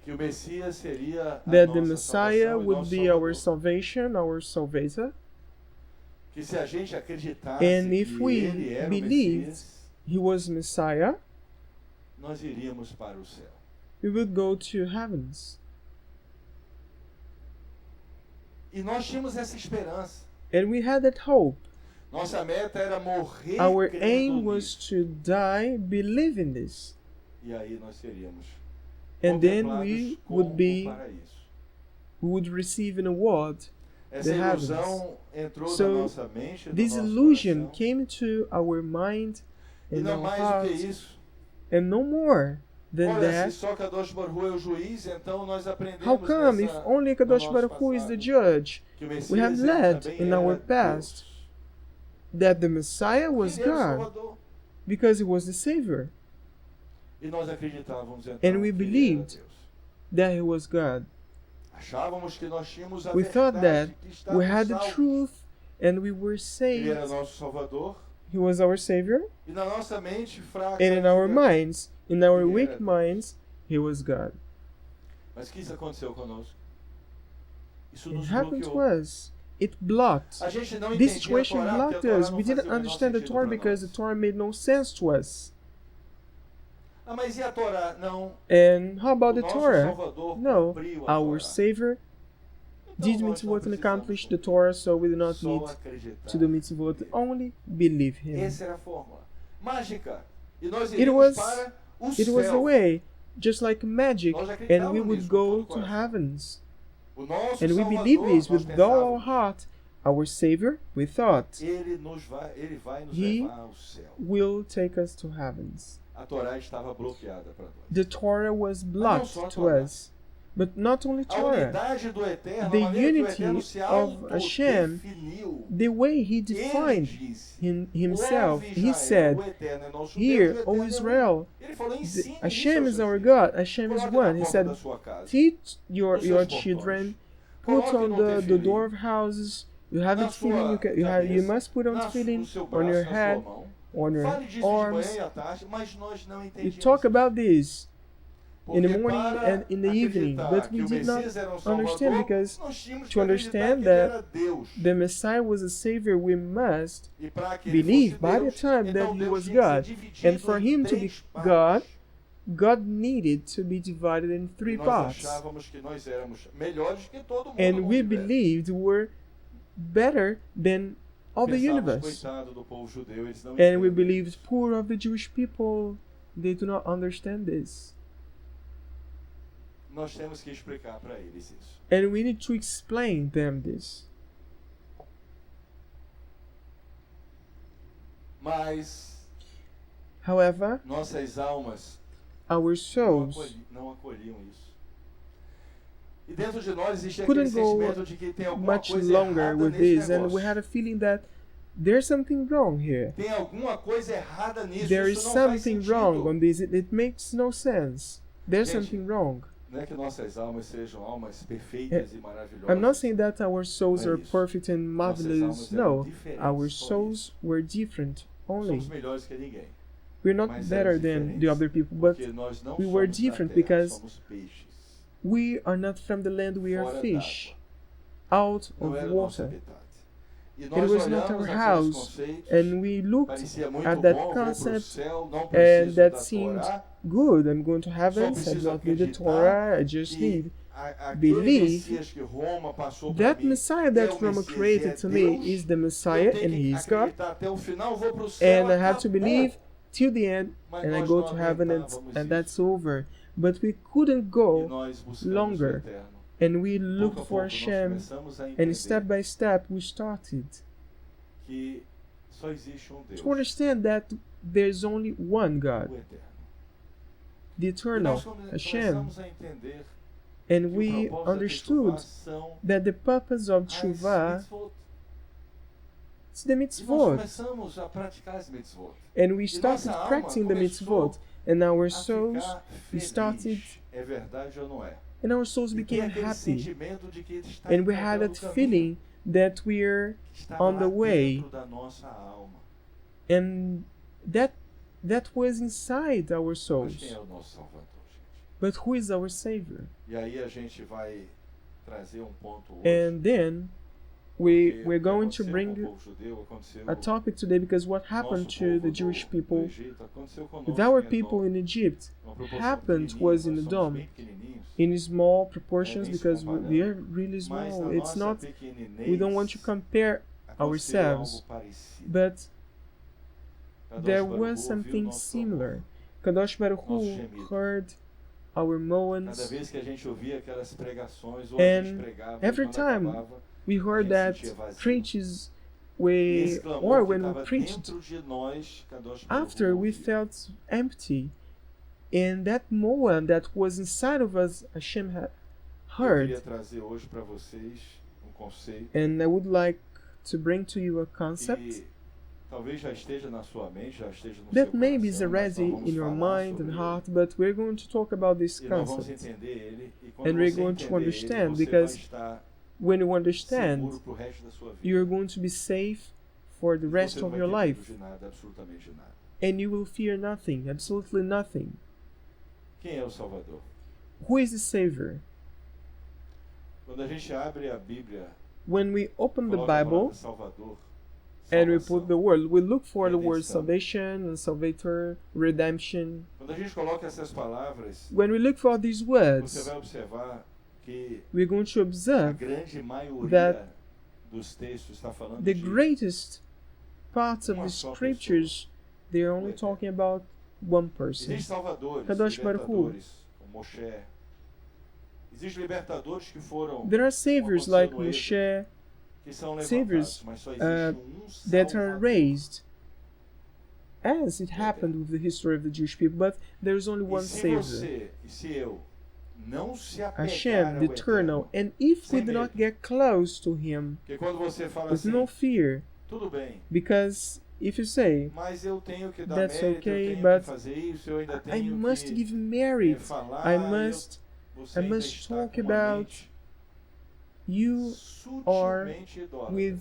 That the Messiah would be our salvation, our salvator. And if we believed he was Messiah, we would go to heavens. And we had that hope. Our aim was to die believing this. And then we would receive an award, the heavens. So this illusion came into our mind and our heart, and no more than that. How come if only Kadosh Baruch Hu is the judge? We have learned in our past that the Messiah was God because he was the Savior. And we believed that he was God. We thought that we had the truth and we were saved. He was our Savior. And in our minds, in our weak minds, he was God. It happened to us. It blocked. This situation blocked us. We didn't understand the Torah because the Torah made no sense to us. And how about the Torah? No, our Savior did mitzvot and accomplished the Torah, so we do not need to do mitzvot, only believe him. It was the way, just like magic, and we would go to heavens. And we believe this with all our heart. Our Savior, we thought, he will take us to heavens. The Torah was blocked to us. But not only Torah, the unity of Hashem, the way he defined himself. He said, "Hear, O Israel, Hashem is our God, Hashem is one." He said, "Teach your children, put on the door of houses, you have it tefillin, you must put on tefillin on your head, on your arms." We talk about this in the morning and in the evening, but we did not understand, because to understand that the Messiah was a Savior, we must believe by the time that he was God. And for him to be God, God needed to be divided in three parts. And we believed we were better than all the universe. And we believed poor of the Jewish people, they do not understand this. And we need to explain them this. However, our souls couldn't go much longer with this, and we had a feeling that there's something wrong here. There is something wrong on this. It makes no sense. There's something wrong. I'm not saying that our souls are perfect and marvelous. No, our souls were different only. We're not better than the other people, but we were different because we are not from the land, we are fish, out of water. It was not our house, and we looked at that concept, and that seemed good. I'm going to heaven, I do not need the Torah, I just need believe that Messiah that Roma created to me is the Messiah, and he is God, and I have to believe till the end, and I go to heaven, and that's over. But we couldn't go longer. And we looked for Hashem, and step by step we started to understand that there's only one God, the eternal Hashem. And we understood that the purpose of Tshuva the E nós mitzvot. começamos a praticar as mitzvot. And we E started nossa alma practicing the começou mitzvot. And our a souls, ficar we started, feliz. É verdade ou não é? and our souls E tem became aquele happy. sentimento de que está And we had encontrando that o caminho feeling that we're que estava on the lá way. dentro da nossa alma. And that was inside our Mas souls. quem é o nosso Salvador, gente? But who is our Savior? E aí a gente vai trazer um ponto hoje. And then porque we're o que going to aconteceu com bring o povo judeu aconteceu a topic today because what happened nosso to povo the Jewish do people Egito, aconteceu with conosco our em people Edom. in Egypt Uma proporção happened pequenininha, was in nós the somos dome bem pequenininhos, in small proportions nem se because comparando. we are really Mas small. na It's nossa not, pequeninez, we don't want to compare aconteceu ourselves, algo parecido. but Kadosh there Baruch was Hu viu something nosso similar. clamor. Kadosh Baruch Hu Nosso gemido. heard our Cada moans. vez que a gente ouvia aquelas pregações, ou a And gente pregava, every quando time acabava, we heard a that gente sentia vazio. preaches E esse or clamor que when we estava preached, dentro de nós, Kadosh Baruch after Hu we ouvia. felt empty, and that moan that was inside of us, Hashem had Eu queria heard. trazer hoje para vocês um conceito And I would like to bring to you a concept que talvez já esteja na sua mente, já esteja no that seu maybe is coração, mas already nós vamos in your falar mind sobre and ele. heart, but we're going to talk about this E nós vamos concept. entender ele, e quando And we're você going to entender understand, ele, você because vai estar When you seguro understand, pro resto da sua vida. you're going to be safe for the E rest você não of vai your ter medo life, de nada, absolutamente nada. and you will fear nothing, absolutely nothing. Quem é o Salvador? Who is the Savior? Quando a gente abre a Bíblia, When we open the coloca a palavra Bible Salvador, and we salvação. put the word, we look for the word Redenção. salvation and salvator, redemption. Quando a gente coloca essas palavras, When we look for these você words, vai observar que we're going to a observe grande maioria that dos textos está falando the de greatest parts of uma the só scriptures, they're only Eterno. talking about one person. Existem salvadores, Kadosh Baruch Hu. libertadores, como Moshe. Existem libertadores que foram There are saviors como like aconteceu no Moshe que são saviors, levantados, mas só existe um that are Salvador. raised, as it happened with the history of the Jewish people, but there is only E one se Savior, você e se eu não se apegar Hashem, ao the Eternal. Eterno, And if we sem do not medo. get close to Him porque quando você fala with assim, no fear, tudo bem, because if you say, mas eu tenho que dar That's mérito, okay, eu tenho but que fazer isso, eu ainda I tenho must que give merit, falar, I must você I ainda must está talk com uma about mente you sutilmente idólatra. with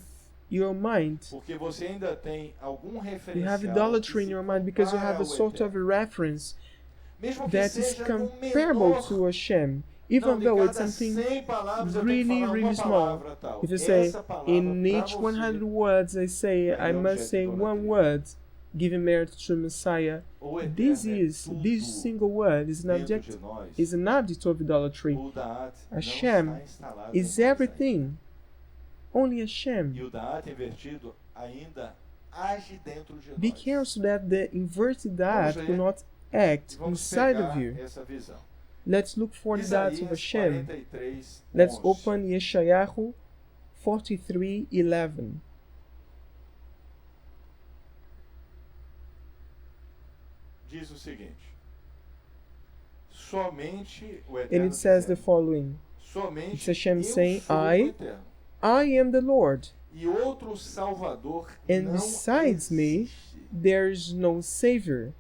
your mind. Porque você ainda tem algum You referencial have idolatry que in se your mind because you have compara a ao sort of a Eterno. reference Mesmo que that is seja no comparable menor, to Hashem, não, even de though cada it's something 100 palavras eu tenho que really, falar really uma small. palavra tal. If you say, Essa palavra in pra each você 100 words I say, é I must objeto say de one idolatria. word, giving merit to Messiah. O Eterno This é is, tudo this single word is an dentro object, de nós. is an object of idolatry. O Da'at não Hashem está instalado is em nós everything. Only ainda. E Hashem. o Da'at invertido ainda age dentro de Be nós. careful so that the inverted that Vamos will ler. not E act vamos inside of pegar you. essa visão. Let's look for that of Isaías Hashem. 43, Let's 11. open Yeshayahu 43:11. Diz o seguinte: somente o And Eterno it says the dizendo, following. somente It's Hashem eu saying, sou I o Eterno, I am the Lord, e outro Salvador and não besides me, existe. there is no Savior.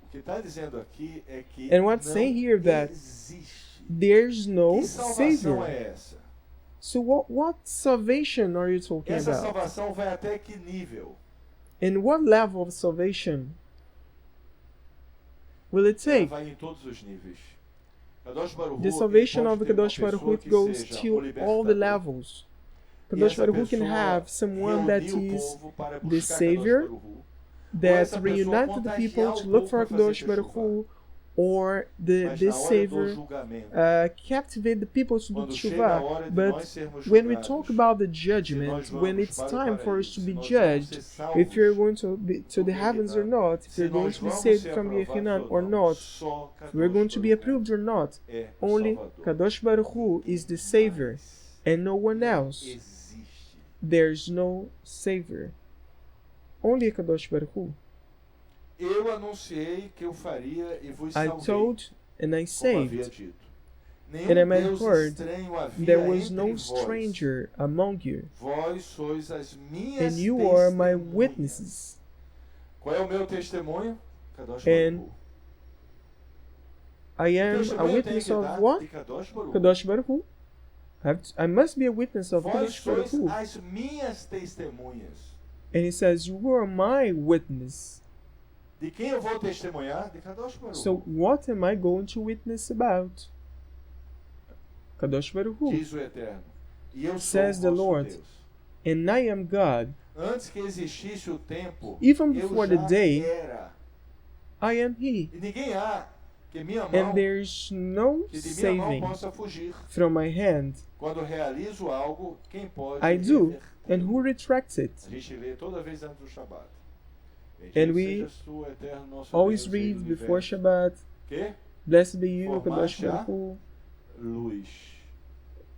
O que está dizendo aqui é que And what's não saying here that existe. There's no Que salvação Savior. é essa? So what salvation are you talking Essa about? salvação vai até que nível? And what level of salvation will it Ela take? vai em todos os níveis. Kadosh Baruch Hu, The ele salvation pode of ter uma Kadosh Baruch Hu, pessoa it que goes seja o to all the libertador. levels. E Kadosh essa Baruch Hu can pessoa have someone that reuniu o is povo para the buscar Savior, Kadosh Baruch Hu. that essa pessoa reunited the people contagiar to o look povo for para fazer Kadosh Baruch teshuvah. Hu, or Mas this na hora do Savior julgamento, captivate the people to do quando chega a tshuva. hora de But nós sermos when we julgados, talk about the se judgment, nós when vamos it's para o time for us paraíso, to se be nós vamos judged, ser salvos if you're going to be to the do heavens or Gehinnom, not, if se you're going nós to be vamos saved ser from Gehinnom aprovados or ou não, not, só if we're going to be Kadosh approved or not, Baruch Hu é o only Salvador. Kadosh Baruch Hu is the Savior, Mas and no one não else. existe. There's no Savior. Only Kadosh Baruch Hu. Eu anunciei que eu faria e vos I salvei, told and I como havia saved. dito. And I might have heard, there was no stranger among you, and you are my witnesses. Qual é o meu testemunho? And I am a witness of what? Kadosh Baruch Hu. I must be a witness of Kadosh Baruch Hu. As minhas testemunhas. And he says, you are my witness. De quem eu vou testemunhar? De Kadosh Baruch Hu. So what am I going to witness about? Kadosh Baruch Hu. Diz o Eterno. E eu Says the Lord, Deus. And I am God. Antes que existisse o tempo, Even before the day, era. I am He. E ninguém há que minha mão, And there's no que de minha saving mão possa fugir. from my hand. Quando realizo algo, quem pode I do, reverter? and who retracts it? A gente lê toda vez antes do Shabat. And we always read before Shabbat, Que? Blessed be you, Kadosh Formaste a Baruch Hu, luz.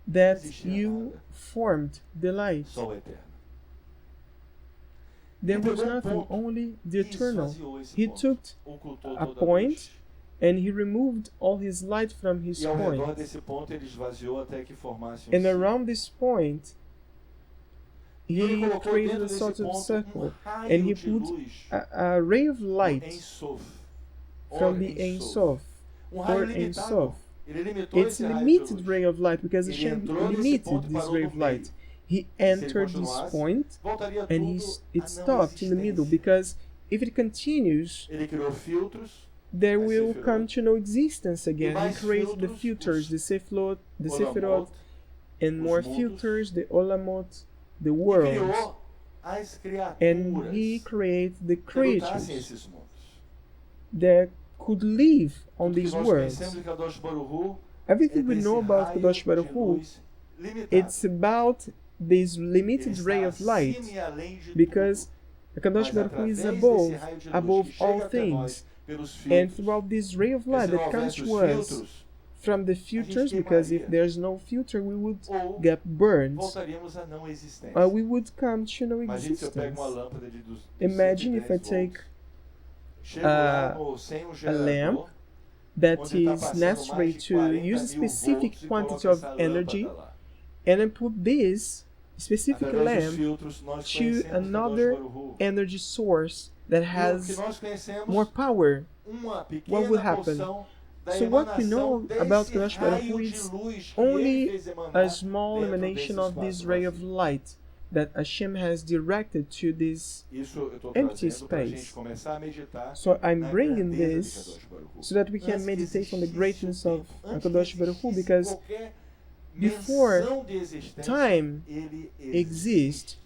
that Existe you nada. formed the light. Só o Eterno. There was nothing, only the eternal. He took a point and he removed all his light from his E ao redor point. desse ponto ele esvaziou até que formasse And círculo. around this point, E ele he colocou created dentro a desse sort of ponto circle, raio and he de put luz a ray of do light Ein Sof. from Or the Ein Sof, raio or limitado. Ein Sof. Ele limitou It's esse raio de limited luz. ray of light because Ele Hashem entrou nesse limited ponto e this parou ray no of light. meio. He Se ele entered this continuasse, point voltaria and tudo it à stopped in the não middle existência. because if it continues, Ele criou filtros, there as will Sefirot, come to no existence again. He mais created the filtros, filters, the Sefirot, Olamot, and more os mundos, filters, the Olamot, the e worlds. criou as And he criaturas created the que habitassem creatures esses mundos. that could live on Tudo que these nós worlds. conhecemos de Kadosh Baruch Hu Everything é we desse know about raio Kadosh Baruch de Hu, luz limitado. it's about this Ele limited está ray of light, acima e além de because tudo. Kadosh Mas Baruch Hu is através above, desse raio de luz above que all chega até nós things. pelos And filtros, throughout this ray of light se não that comes houvesse to os us filtros, from the filters, because if queimaria. there's no filter, we would ou get burned, voltaríamos à não existência. we would come to no Imagine se eu pego existence. uma lâmpada de 210 Imagine if I take volts, chego lá sem o a gerador, lamp that onde está is passando necessary mais de to 40 use a mil specific volts e quantity coloco of essa energy, lâmpada lá. and I put this specific Através dos lamp filtros, nós to conhecemos another Kadosh Baruch Hu. energy source that E o que has nós conhecemos, more power. uma What will pequena happen? porção da So what we know emanação about desse Kadosh Baruch Hu raio is de luz que only ele fez emanar a small dentro emanation desse of this espaço ray of vazio. light that Hashem has directed to this. Isso eu estou empty trazendo para a space. gente começar a meditar So I'm na bringing grandeza de this Kadosh Baruch Hu. so that we can Antes que meditate on the existisse greatness o of tempo, antes Kadosh que Baruch Hu, existisse because qualquer before menção de existência, time ele exists, existe.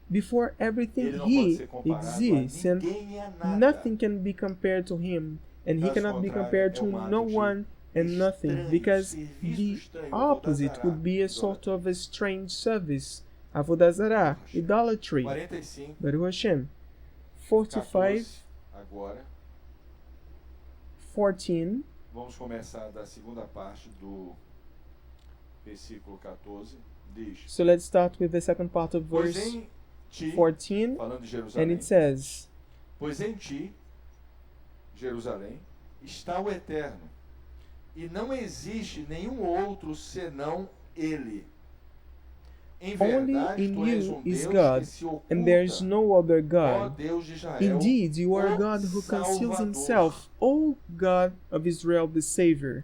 before everything Ele não pode He ser comparado exists, a and ninguém, a nada. nothing can be compared to Him, and He Caso cannot be contrário, compared é to um no ato de one and nothing, estranho, because serviço the estranho, opposite Avodah would be a Zarah, sort of a strange service, Avodah Zarah, idolatry. 45, Baruch Hashem. 45, 14, agora. 14. Vamos começar da segunda parte do versículo 14. Diz: So let's start with the second part of Pois verse em ti, 14, falando de and Jerusalém, it says, pois em ti, Jerusalém, está o Eterno, e não existe nenhum outro senão Ele. Em Only verdade, in tu és you is Deus God, que se oculta, and there is no other ó God. Deus de Israel, Indeed, you are o God who conceals Salvador. Himself, O God of Israel, the Savior.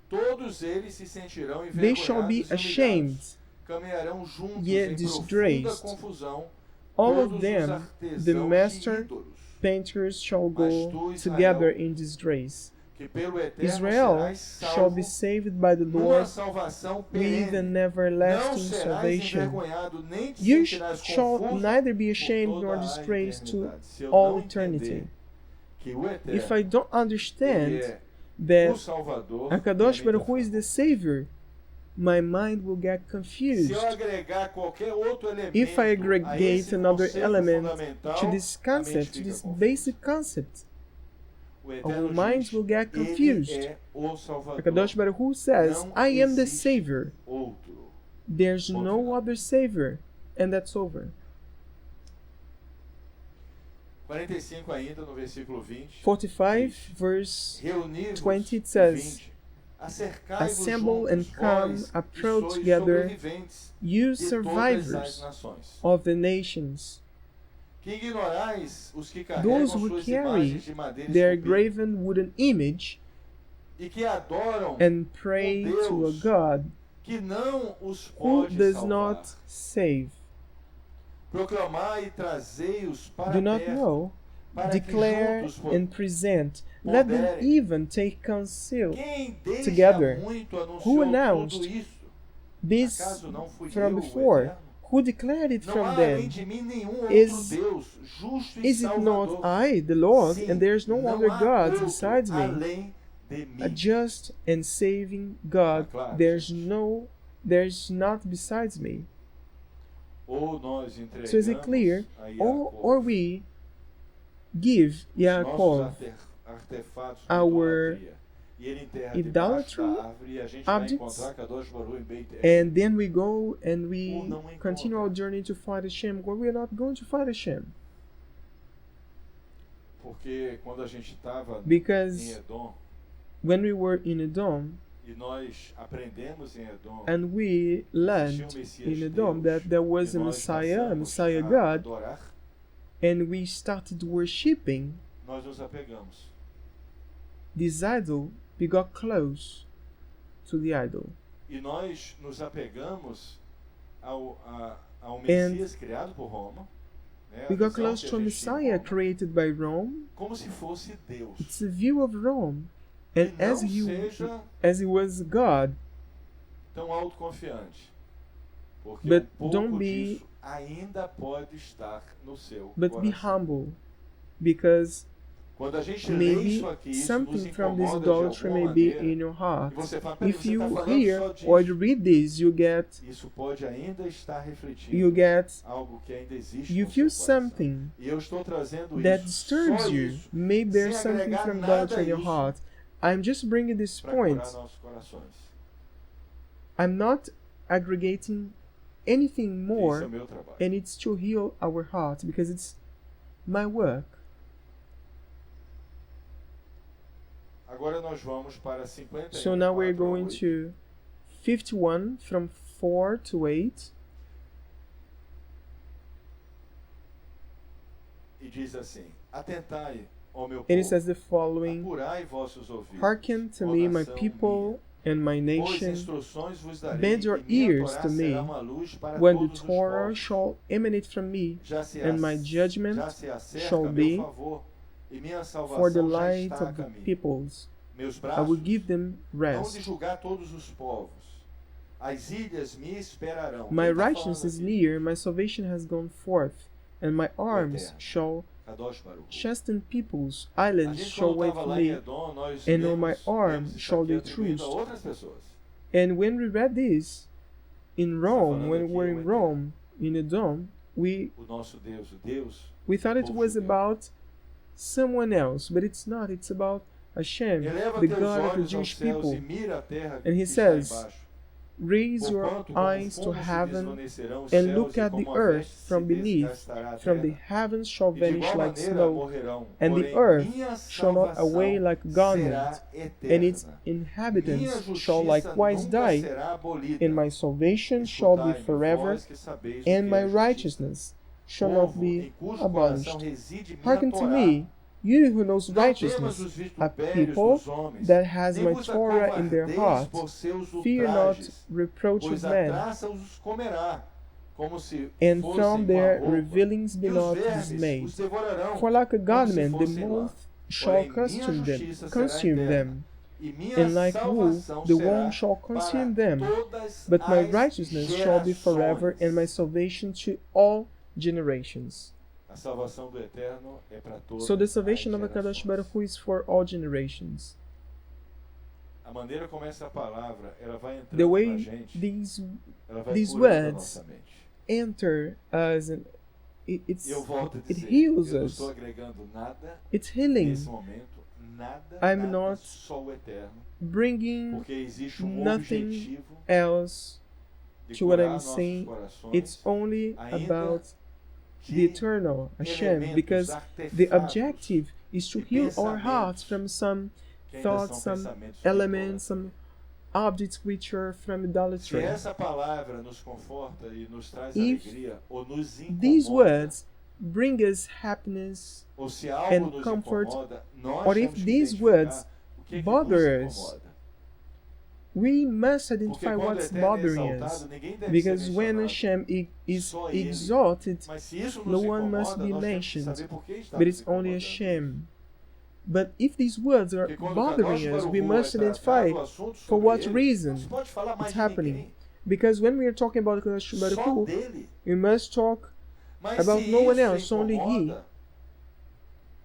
Todos eles se sentirão They shall be envergonhados e ashamed, humilhados, caminharão juntos yet em profunda disgraced. confusão, All todos of os them, artesãos the de master ídolos, painters shall Mas go tu, Israel, together in disgrace. que pelo Eterno Israel serás shall salvo be saved by the numa Lord salvação with perene. an Não everlasting serás salvation. envergonhado, nem te You sentirás shall confuso neither be por ashamed toda nor a disgraced to eternidade. Se eu all não eternity. entender que o Eterno, If I don't ele understand é o that Salvador, Akadosh minha Baruch Hu is the Savior, my mind will get se confused. eu agregar qualquer outro elemento If I a aggregate esse another conceito element fundamental, to this a mente concept, to fica this confusa. basic concept, O our Eterno minds diz, will get Ele confused. é o Salvador. Akadosh Baruch Hu says, Não I am the existe Savior. outro. There's Ponto no final. other Savior. And that's over. 45 ainda no versículo 20. 45, verse Reunir-vos 20, it e says, vinde. assemble and come, approach together, you survivors of the nations, those who carry their graven wooden image and pray to a God who does not save. Do not know, declare and present. Let them even take counsel together. Who announced this from before? Who declared it from them? Is it not I, the Lord, and there is no other God besides me? A just and saving God, there's not besides me. So is it clear? Or we give Yaakov our idolatry objects, and then we go and we continue our journey to fight Hashem, or we are not going to fight Hashem. Because when we were in Edom, and we learned in Edom that there was a Messiah God, and we started worshipping this idol, we got close to the idol. And we got close to a Messiah created by Rome. It's a view of Rome. And as he was God, but don't be, but be humble, because maybe something from this adultery may be in your heart. If you hear or you read this, you feel something that disturbs you. Maybe there's something from adultery in your heart. I'm just bringing this point. I'm not aggregating anything more, and it's to heal our hearts, because it's my work. So now we're going to 51 from 4 to 8. And it says the following: Hearken to me, my people and my nation. Bend your ears to me, when the Torah shall emanate from me, and my judgment shall be for the light of the peoples. I will give them rest. My righteousness is near, my salvation has gone forth, and my arms shall chasten peoples. Islands shall wait for me, and on my arm shall they trust. And when we read this in Rome, when we were in Rome, in Edom, we thought it was about someone else, but it's not. It's about Hashem, the God of the Jewish people. And he says, raise your eyes to heaven and look at the earth from beneath. From the heavens shall vanish like smoke, and the earth shall melt away like a garment, and its inhabitants shall likewise die. And my salvation shall be forever, and my righteousness shall not be abolished. Hearken to me, you who knows righteousness, a people that has my Torah in their heart. Fear not reproach of men, and from their revealings be not dismayed. For like a garment the moth shall consume them, and like wool the worm shall consume them. But my righteousness shall be forever, and my salvation to all generations. So the salvation of HaKadosh Baruch Hu is for all generations. The way these words enter us, and it heals us. It's healing. I'm not bringing nothing else to what I'm saying. It's only about the eternal Hashem, because the objective is to heal our hearts from some thoughts, some elements, some objects which are from Se idolatry. essa palavra nos conforta e nos traz If alegria, ou nos These incomoda, words bring us happiness, ou se algo and nos comfort, incomoda, nós or if temos que these identificar words o que bother nos us. incomoda. we must Porque identify quando o what's Eterno é bothering exaltado, us. ninguém deve Because ser when mencionado. Hashem is Só ele. exalted, Mas se isso no nos one must incomoda, be nós temos que mentioned, saber por que está but nos it's only incomodando. Hashem. But if these words are Porque quando bothering Kadosh us, Baruch we Hu must é identify tratado, o assunto for sobre what ele, reason não se pode falar mais it's de happening. ninguém, Because when we are talking about Kadosh Baruch só Hu, dele. we must talk Mas about se no one isso else, only He. incomoda,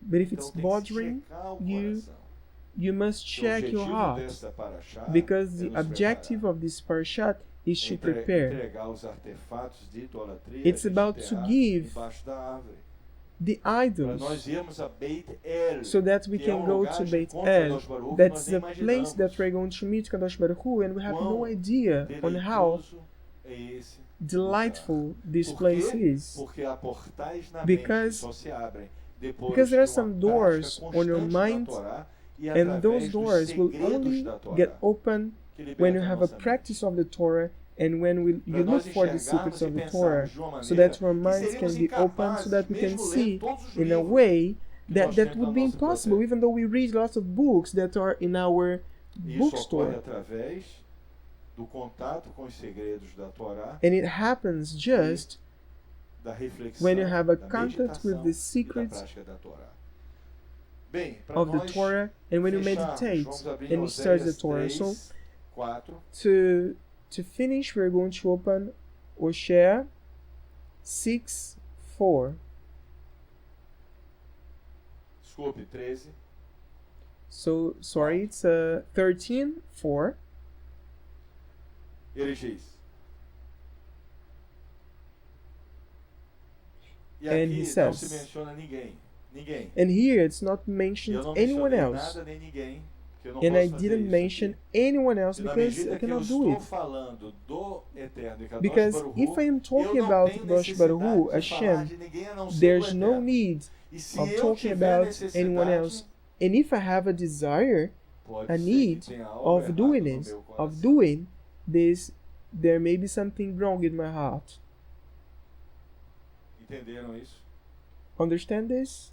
But if então it's tem que se bothering checar o you, coração. you must O check your objetivo heart. desta paraxá Because é the nos objective preparar. of this parashat is to prepare. Entregar os artefatos de idolatria It's e about to enterrar give embaixo da árvore. the Para idols, nós irmos a Beit El, so that we que é can um go lugar to de Beit encontro a El. Kadosh Baruch Hu que That's nós nem the place that imaginamos. we're going to meet Kadosh Baruch Hu, and we have no Quão idea on how deleitoso é esse delightful this Por place quê? is. Porque há portais na Because- mente que só se abrem depois because there are de uma some doors prática on your constante da mind, Torá e And através those dos doors will segredos only da Torá, get open que libertam when you have a nossa mente. practice of the Torah and when you Para look nós for the enxergarmos secrets e of the pensarmos Torah, de uma so maneira that our que minds seríamos can be open, so that we can incapazes, see mesmo lendo todos os in a livros way que that nós that temos would na be nossa impossible, biblioteca. even though we read lots of books that are in our Isso ocorre bookstore. através do contato com os segredos da Torá, And it happens just da reflexão, when you have a da contact with meditação the e da secrets prática da Torá. Bem, para of the nós Torah, and when you fecharmos, meditate vamos abrir and you study the Oséias Torah. 3, So 4. to finish, we're going to open Hosea 6:4. Desculpe, 13. So sorry, it's 13:4. Ele diz. E And aqui he não says- se menciona ninguém. Ninguém. And here it's not Eu mentioned não anyone mencionei else. nada nem ninguém. Que eu não And posso I fazer didn't isso mention aqui. anyone else E na because medida I que eu cannot do estou it. falando do Eterno e Kadosh Because Baruch if Hu, I am eu talking não about tenho Kadosh Baruch Hu, necessidade de falar Hashem, de ninguém a não ser there's o no Eterno. need E se of eu talking tiver about necessidade, anyone else. And if I have a desire, pode a ser need que tenha algo of errado doing no this, meu of coração. doing this, there may be something wrong in my heart. Entenderam isso? Understand this?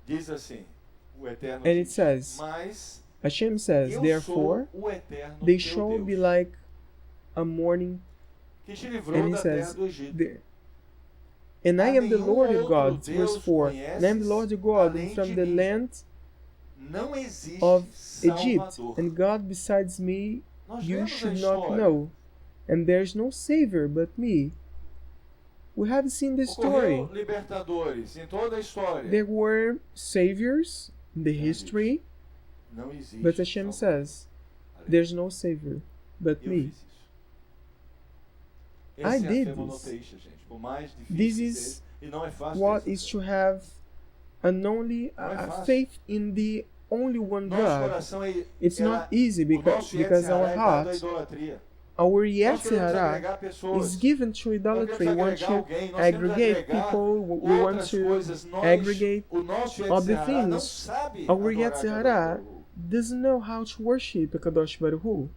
Diz assim, o Eterno And it diz, says, mas Hashem says, eu therefore, sou o Eterno they teu shall Deus, be like a morning. que te livrou And he da terra says, do Egito. the- And I am the Lord your God, verse 4. And I am the Lord your God from the land Não existe of Egypt, Salvador. and God besides me Nós you lemos a should not história. know, and there's no Savior but me. We have seen the story. Ocorreu libertadores em toda a história. There were saviors in the history, Não existe but Hashem Salvador. says, there's no Savior but Eu me. fiz isso. I Essa é a did fé this. monoteísta, gente. Por mais difícil This que is seja, e não é fácil What de is fazer. to have an only Não é a fácil. faith in the only one Nosso God. coração é It's ela- not easy o because nosso because our Yetzirah é dado à heart, idolatria. our Nós queremos Yetzirah agregar pessoas. is given to Nós idolatry. queremos We want agregar to alguém, nós queremos aggregate agregar people. We want outras to coisas. Nós, aggregate o nosso other Yetzirah não things. sabe Our adorar Yetzirah Kadosh Baruch Hu. doesn't know how to worship Kadosh Baruch Hu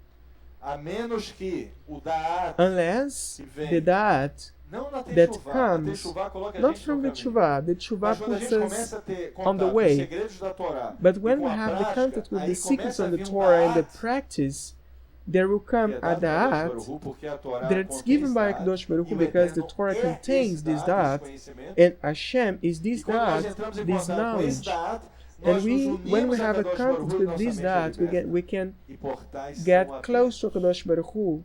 A menos que o Da'at unless que vem the that não na that Teshuvah. A comes Teshuvah coloca a not gente from no the caminho. Tshuva. The Tshuva Mas quando a puts gente us começa a ter on the contato com os way. segredos da Torá But e when com we a have the prática, contact with aí the secrets começa a of the vir Torah and the Da'at, practice, there will que come é a dado a Kadosh that Baruch Hu, porque a Torá that's contém given esse by Da'at, Kadosh Baruch Hu e o because the Eterno Torah é contains esse this Da'at, that, esse conhecimento. and Hashem is E this quando nós that, entramos em this contato com esse knowledge. Da'at, And nós we, nos when we unimos a have a Kadosh Baruch contact Hu e with nossa this mente é that, liberta. we can E portais são get abertos. close to Kadosh Baruch Hu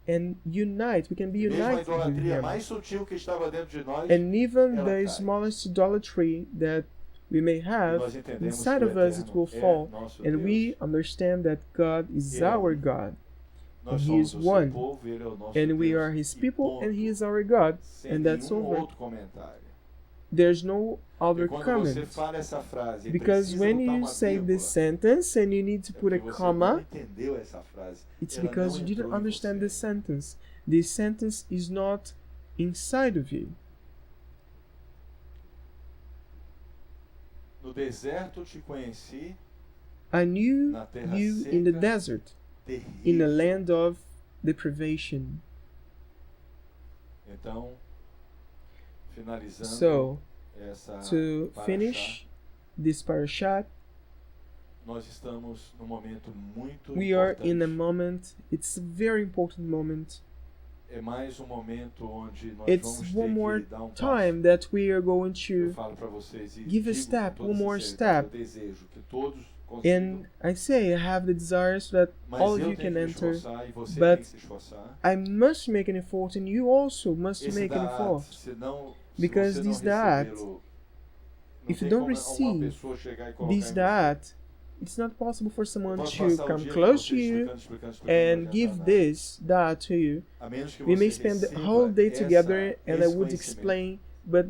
and unite. We can be Mesmo a united with idolatria Him. mais sutil que estava dentro de nós, And even ela the cai. smallest idolatry that we may e have nós entendemos inside que o of us, it Eterno will é fall. nosso And Deus. we understand that God is Ele é our um. God. Nós He somos is o seu one. povo, ele é o nosso And we Deus. are His E people, and He ponto. is our God. Sem And that's nenhum over. outro comentário. There's no E other quando comment. você fala essa frase, e Because precisa when botar you uma say vírgula, this sentence and you need to é put a porque você não comma, entendeu essa frase. it's Ela because não you didn't entrou em understand você. this sentence. This sentence is not inside of you. No deserto te conheci, I knew na terra you seca, in the desert, in a terrível. land of deprivation. Então, finalizando So, essa to paraxá, finish this parashat, nós estamos num momento muito we are in a importante. moment, it's a very important moment. É mais um momento onde nós It's vamos one ter more que dar um time passo. that we are going Eu to, falo para vocês e give a digo step, com toda one more sinceridade, step. eu desejo que todos consigam, and I say I have the desire so that mas all of eu you tenho can que me enter, esforçar e você but tem que se esforçar. I must make an effort and you also must Esse make an da'at, effort. se Because você não this da'at, recebê-lo, não if you tem don't como uma receive pessoa chegar e colocar this em você. da'at, it's not possible for Eu someone posso to passar o come dia com close você to you explicando, não and vai give adiantar nada. this da'at to you. A menos que We may você spend the receba whole day together and I esse would conhecimento. explain, but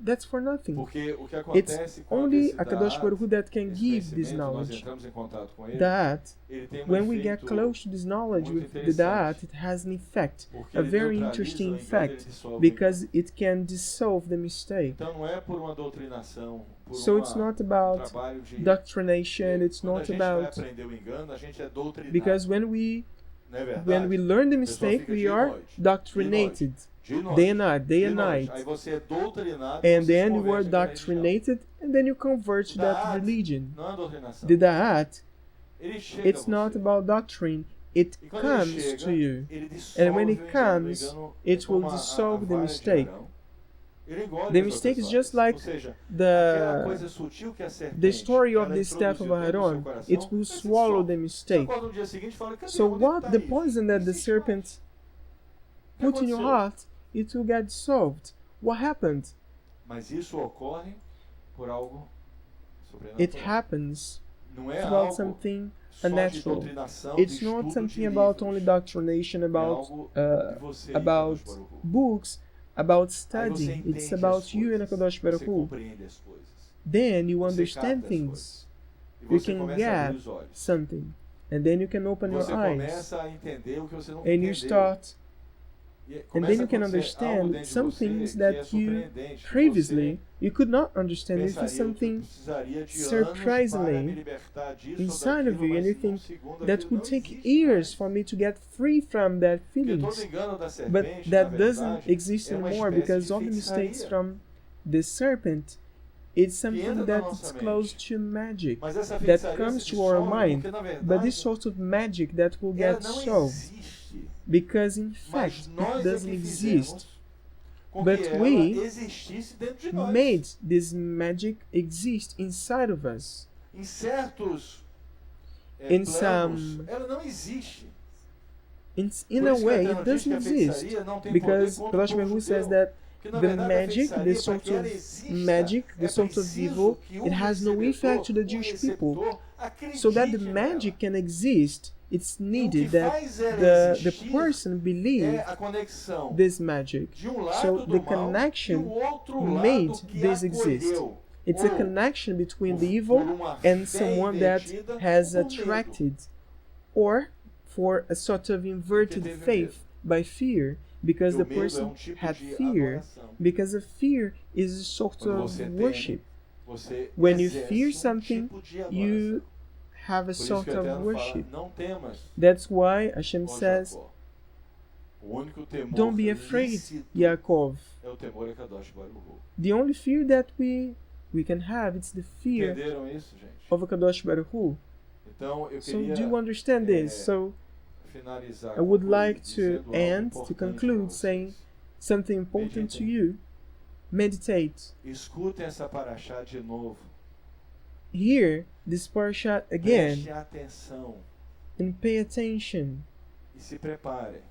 that's for nothing. Porque o que It's acontece quando only esse Akadosh da'at, Baruch Hu that can esse give this conhecimento, nós knowledge. entramos em contato com ele, That ele tem when we get efeito close to this knowledge muito with the interessante, da'at, it has an effect, porque a ele very neutraliza o interesting engano, ele effect, dissolve o because engano. it can dissolve the mistake. Então não é por uma doutrinação, por So it's not about trabalho de doctrination, it's quando a not gente vai about, aprender o engano, a gente é doutrinado. because when we Não é verdade? learn the A pessoa mistake, fica we dia e are noite, doctrinated, dia e noite, day and night, day dia e and noite. night. Aí você é doutrinado, And você se then you converte are àquela religião. doctrinated, and then you convert to that Da'at religion. não é doutrinação. The da'at, Ele chega it's a not você. about doctrine, it E quando ele comes chega, to you. ele dissolve And when it o engano. comes, O engano it é como will a dissolve the vara de mistake. Arão. Ele engole The as mistake is outras just varas. like Ou seja, aquela the coisa sutil que a serpente, the story of ela the staff of introduziu dentro do seu Aaron. coração, It will ela se swallow dissolve. the Você mistake. acorda no dia seguinte e fala, cadê? So Onde what tá the isso? poison that the Existe mais. serpent O que put in your aconteceu? heart, it will get dissolved. What happened? Mas isso ocorre por algo It sobrenatural. happens Não é throughout algo something só de unnatural. doutrinação, It's de not estudo de something about only livros. doctrination, É about algo de você, about Kadosh Baruch Hu. books, about Aí você studying. entende It's as about you and coisas, Akadosh você Baruch Hu. compreende as coisas, Then you você understand capta as things. coisas. E You você can começa a abrir get os olhos. something, and then you can open your Você eyes, começa a entender o que você não and you entendeu. start, E and começa then a you can acontecer algo understand dentro de some você things que é that you surpreendente, que previously you could not você understand. It was pensaria, eu something precisaria de surprisingly anos para me libertar disso ou inside of daquilo, you, and mas you num think segundo that aquilo would não take existe years mais. for me to get free from that Porque todo feelings. engano da But serpente, that na doesn't verdade, exist é uma anymore espécie because de all the mistakes feitiçaria. from the serpent, it's entra something na that nossa is close mente. to magic Mas essa that feitiçaria comes se to our dissolve mind. porque, na But verdade, this sort of magic that will ela get não solved existe. because in Mas fact nós it é doesn't que exist. fizemos com But que ela we existisse dentro de nós. Made this magic exist inside of us. Em certos In planos, some- ela não existe. In Por a isso que way, a it Tana diz doesn't que a exist feitiçaria não tem because poder contra o Rosh povo Baruch says judeu. that Que, na the verdade, a magic, feitiçaria, the para sort que ela of exista, magic, é the sort of preciso evil, que o it has no recebedor, effect to the o Jewish people. receptor, acredite So that the nela. magic can exist, it's E o que needed that faz ela the existir person believe é a conexão this magic. de um lado So do the mal connection e o outro made lado que this exist. acolheu. It's a Ou, connection between the por evil uma and fé someone that invertida, has ou por medo. attracted, or for a sort of inverted teve faith by fear, because the Porque o medo é person tipo had de fear, adoração. because a fear is a sort Quando of você tem, worship. você When you exerce fear um something, tipo de adoração. You have a Por isso sort que o of Eterno worship. fala, não temas, That's why Hashem ó says, Jacó. O único temor don't be afraid, lícito Yaakov. é o temor a Kadosh Baruch Hu. The only fear that we can have, it's the fear Entenderam isso, gente? of Kadosh Baruch Hu. Então, eu So queria do you understand this? So finalizar, I would concluir like to dizendo algo end, to importante conclude, para saying vocês. something important to Meditem. you. Meditate. Escutem essa paraxá de novo. Hear this parashat again Preste atenção and pay attention e se prepare.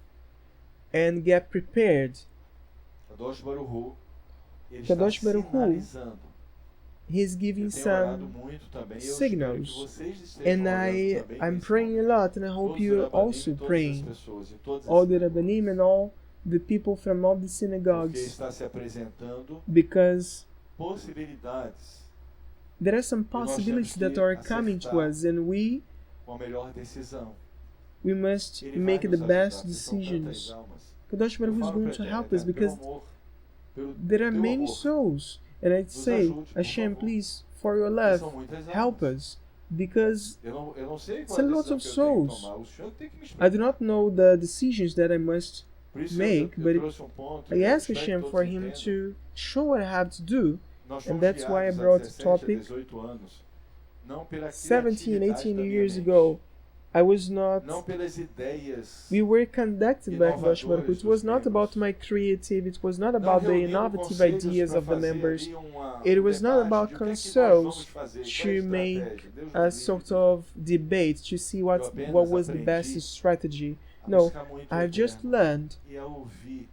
and get prepared. Kadosh Baruch Hu, ele Kadosh está Baruch Hu sinalizando. He's Eu giving tenho orado some muito também. Eu signals. espero que vocês estejam and orando também I'm nesse praying a momento. lot and I hope Todos os you're rabanim, also todas as praying. pessoas e todas as All the sinagogas. Rabbanim and all the people from all the Porque synagogues, está se apresentando because possibilidades there are some nós possibilities temos that que are coming to acertar. us, and we com a melhor decisão. must Ele make vai the nos best ajudar, porque são tantas decisions. almas. Kadosh Eu Baruch Hu is falo going pra to Eterno, help us Eterno, because pelo amor, pelo there are teu many amor, souls, and I'd nos say, ajude, por Hashem, favor. please, for your que love, são muitas help almas. us, because Eu não sei it's qual a a lot decisão of que eu tenho que souls. tomar. O senhor tem que me I explicar. do not know the decisions that I must Por isso make, eu but trouxe ponto, I eu ask espero que Hashem todos for Him entendam. to show what I have to do, Nós and fomos that's why I guiados há brought the 17 a topic. 18 anos, não pela 17, criatividade 18 da minha years mente, ago, I was not. não pelas ideias. We were conducted by Kadosh Baruch Hu. It was dos not about membros. my creative. It was not Não about the reunir innovative conselhos ideas para of the fazer members. ali It was not debate about de o que é que nós consults vamos fazer, qual é a to make estratégia. Deus a nos sort livre of debate to see what apenas was the best aprendi strategy. a No, buscar muito o I've just Eterno learned e a ouvir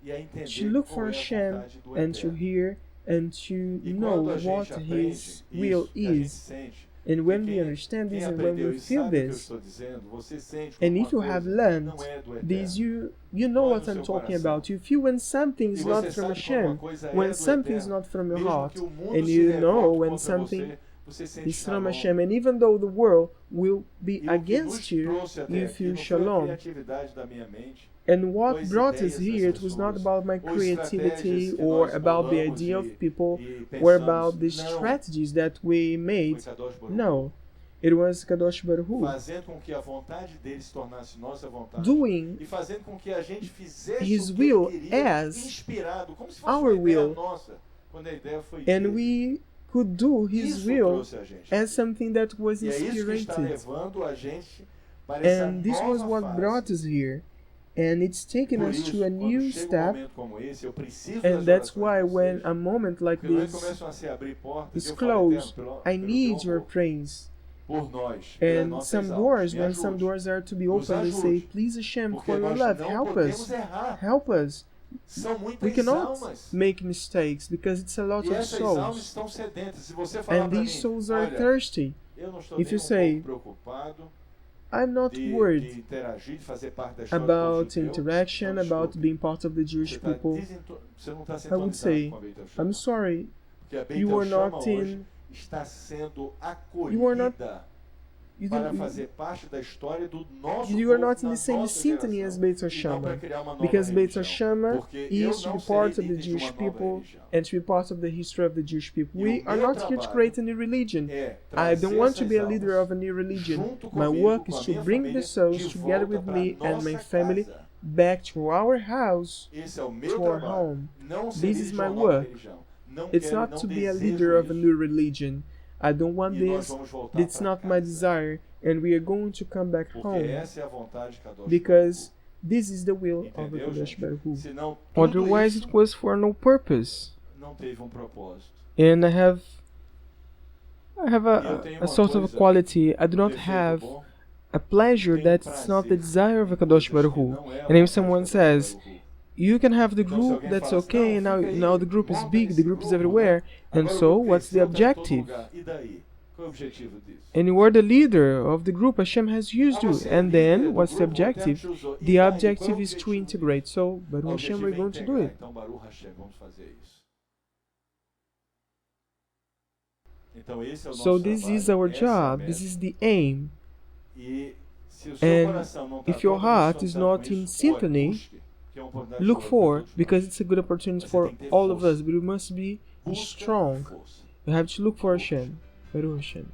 e a to entender look qual for é a Hashem vontade do and to Eterno. hear and to E know quando a what gente aprende His will isso, e a gente is. sente, And when e we quem understand this and when aprendeu we e feel sabe o que eu this, estou dizendo, você sente and como if you uma have coisa learned não é do this, Eterno. you know Não é what do I'm seu talking coração. about. You feel when something E is not você from sabe quando uma Hashem, coisa é when do something is Eterno, not from your mesmo heart, que o mundo and se you know revolte when contra something você sente is from shalom. Hashem, and even though the world will be E o que nos against you, trouxe até you aqui feel não foi a shalom. criatividade da minha mente, And ou what as brought us ideias das here, it was not pessoas, about my ou creativity estratégias que or nós about the bolamos idea of people e or pensamos. about the Não, strategies that we made. foi Kadosh Baruch Hu. No, it was Kadosh Baruch Hu Fazendo com que a vontade dele se tornasse nossa vontade. doing E fazendo com que a gente fizesse His o que will ele queria, as inspirado, como se fosse our uma ideia will. nossa, quando a ideia foi And dele. we could do His Isso will trouxe a gente. as something that was E é isso que está inspirated. levando a gente para essa And this was nova what fase. brought us here. And it's taken Por us isso, to a quando new chega step. momento como esse, eu preciso And das that's orações why de when vocês. a moment like Porque quando this começam a se abrir portas, is eu falo, closed, Eterno, I pelo need teu your amor, praise. por nós, pelas And nossas some almas, doors, me when some ajude. doors are to be Nos opened, they say, ajude. please Hashem, Porque for your nós love, não help podemos us. errar. Help us. São muitas We cannot almas. make mistakes because it's a lot E of essas almas souls. estão sedentas. Se você falar And para mim, these souls are olha, thirsty. eu não estou If nem you say, pouco preocupado I'm not de worried interagir, de fazer parte da história do about povo judeu, interaction, não, about desculpe. being part of the Jewish people, Você não está I would say, sintonizado com a Beit El I'm Shama. sorry, Porque a Beit you El are Shama not hoje in, está sendo you are not, acolhida you, para do, fazer parte da história do nosso you are povo not in na the same nossa symphony as geração, Beit El e não para Shama. criar uma nova Because Beit El religião. Shama Porque eu is to não be part serei of the líder de Jewish uma nova people religião. and to be part of the history of the Jewish people. E We o are meu not here to trabalho create a new religion. É I don't trazer want to be a essas leader almas of a new religion. junto My comigo, work com is a to minha bring the família, souls de together volta with pra me and my nossa family casa. back to our house, Esse é o meu to our trabalho. home. Não ser This líder is de my uma nova work. religião. Não It's quero, not não to be a desejo leader of a isso. new religion. I don't want E nós this. vamos voltar It's pra not my casa. desire, and we are going to come back Porque home essa é a vontade de Kadosh because this is the will of the Entendeu, Kadosh gente? Baruch Hu. Senão, tudo Otherwise, isso it was for no purpose. não teve propósito. And I have E eu a, tenho a uma sort of a coisa, quality. I do um not defeito have bom, a pleasure tenho that's not the prazer desire of a em Kadosh coisas Baruch que Hu. não é a And if vontade someone de Kadosh says, Baruch Hu. you can have the Então, se group alguém that's fala assim, okay, and não, now, fica aí, now the group is monta big, the esse group is grupo, everywhere, né? and Agora o so grupo what's the cresceu, tá em todo objective? lugar. E daí? Qual é o objetivo disso? And you are the leader of the group Hashem has used Ah, you. você é And líder then, do what's the grupo, o Eterno objective? te usou. E The daí? Qual é o objective is to objetivo integrate. disso? So, Baruch O Hashem, objetivo we're é going to do integrar. it. Então, Baruch Hashem, vamos fazer isso. Então, esse é o So nosso this trabalho, is our essa é a job, meta. this is the aim. E se o seu And coração não tá if your todo heart is sintonizado not com in isso, symphony, busque, que é uma oportunidade Look boa pra for, todos because nós. it's a good opportunity Mas você for tem que ter all of força. us, but we must be Busca strong. força. You have to look for Força. Hashem. Baruch Hashem.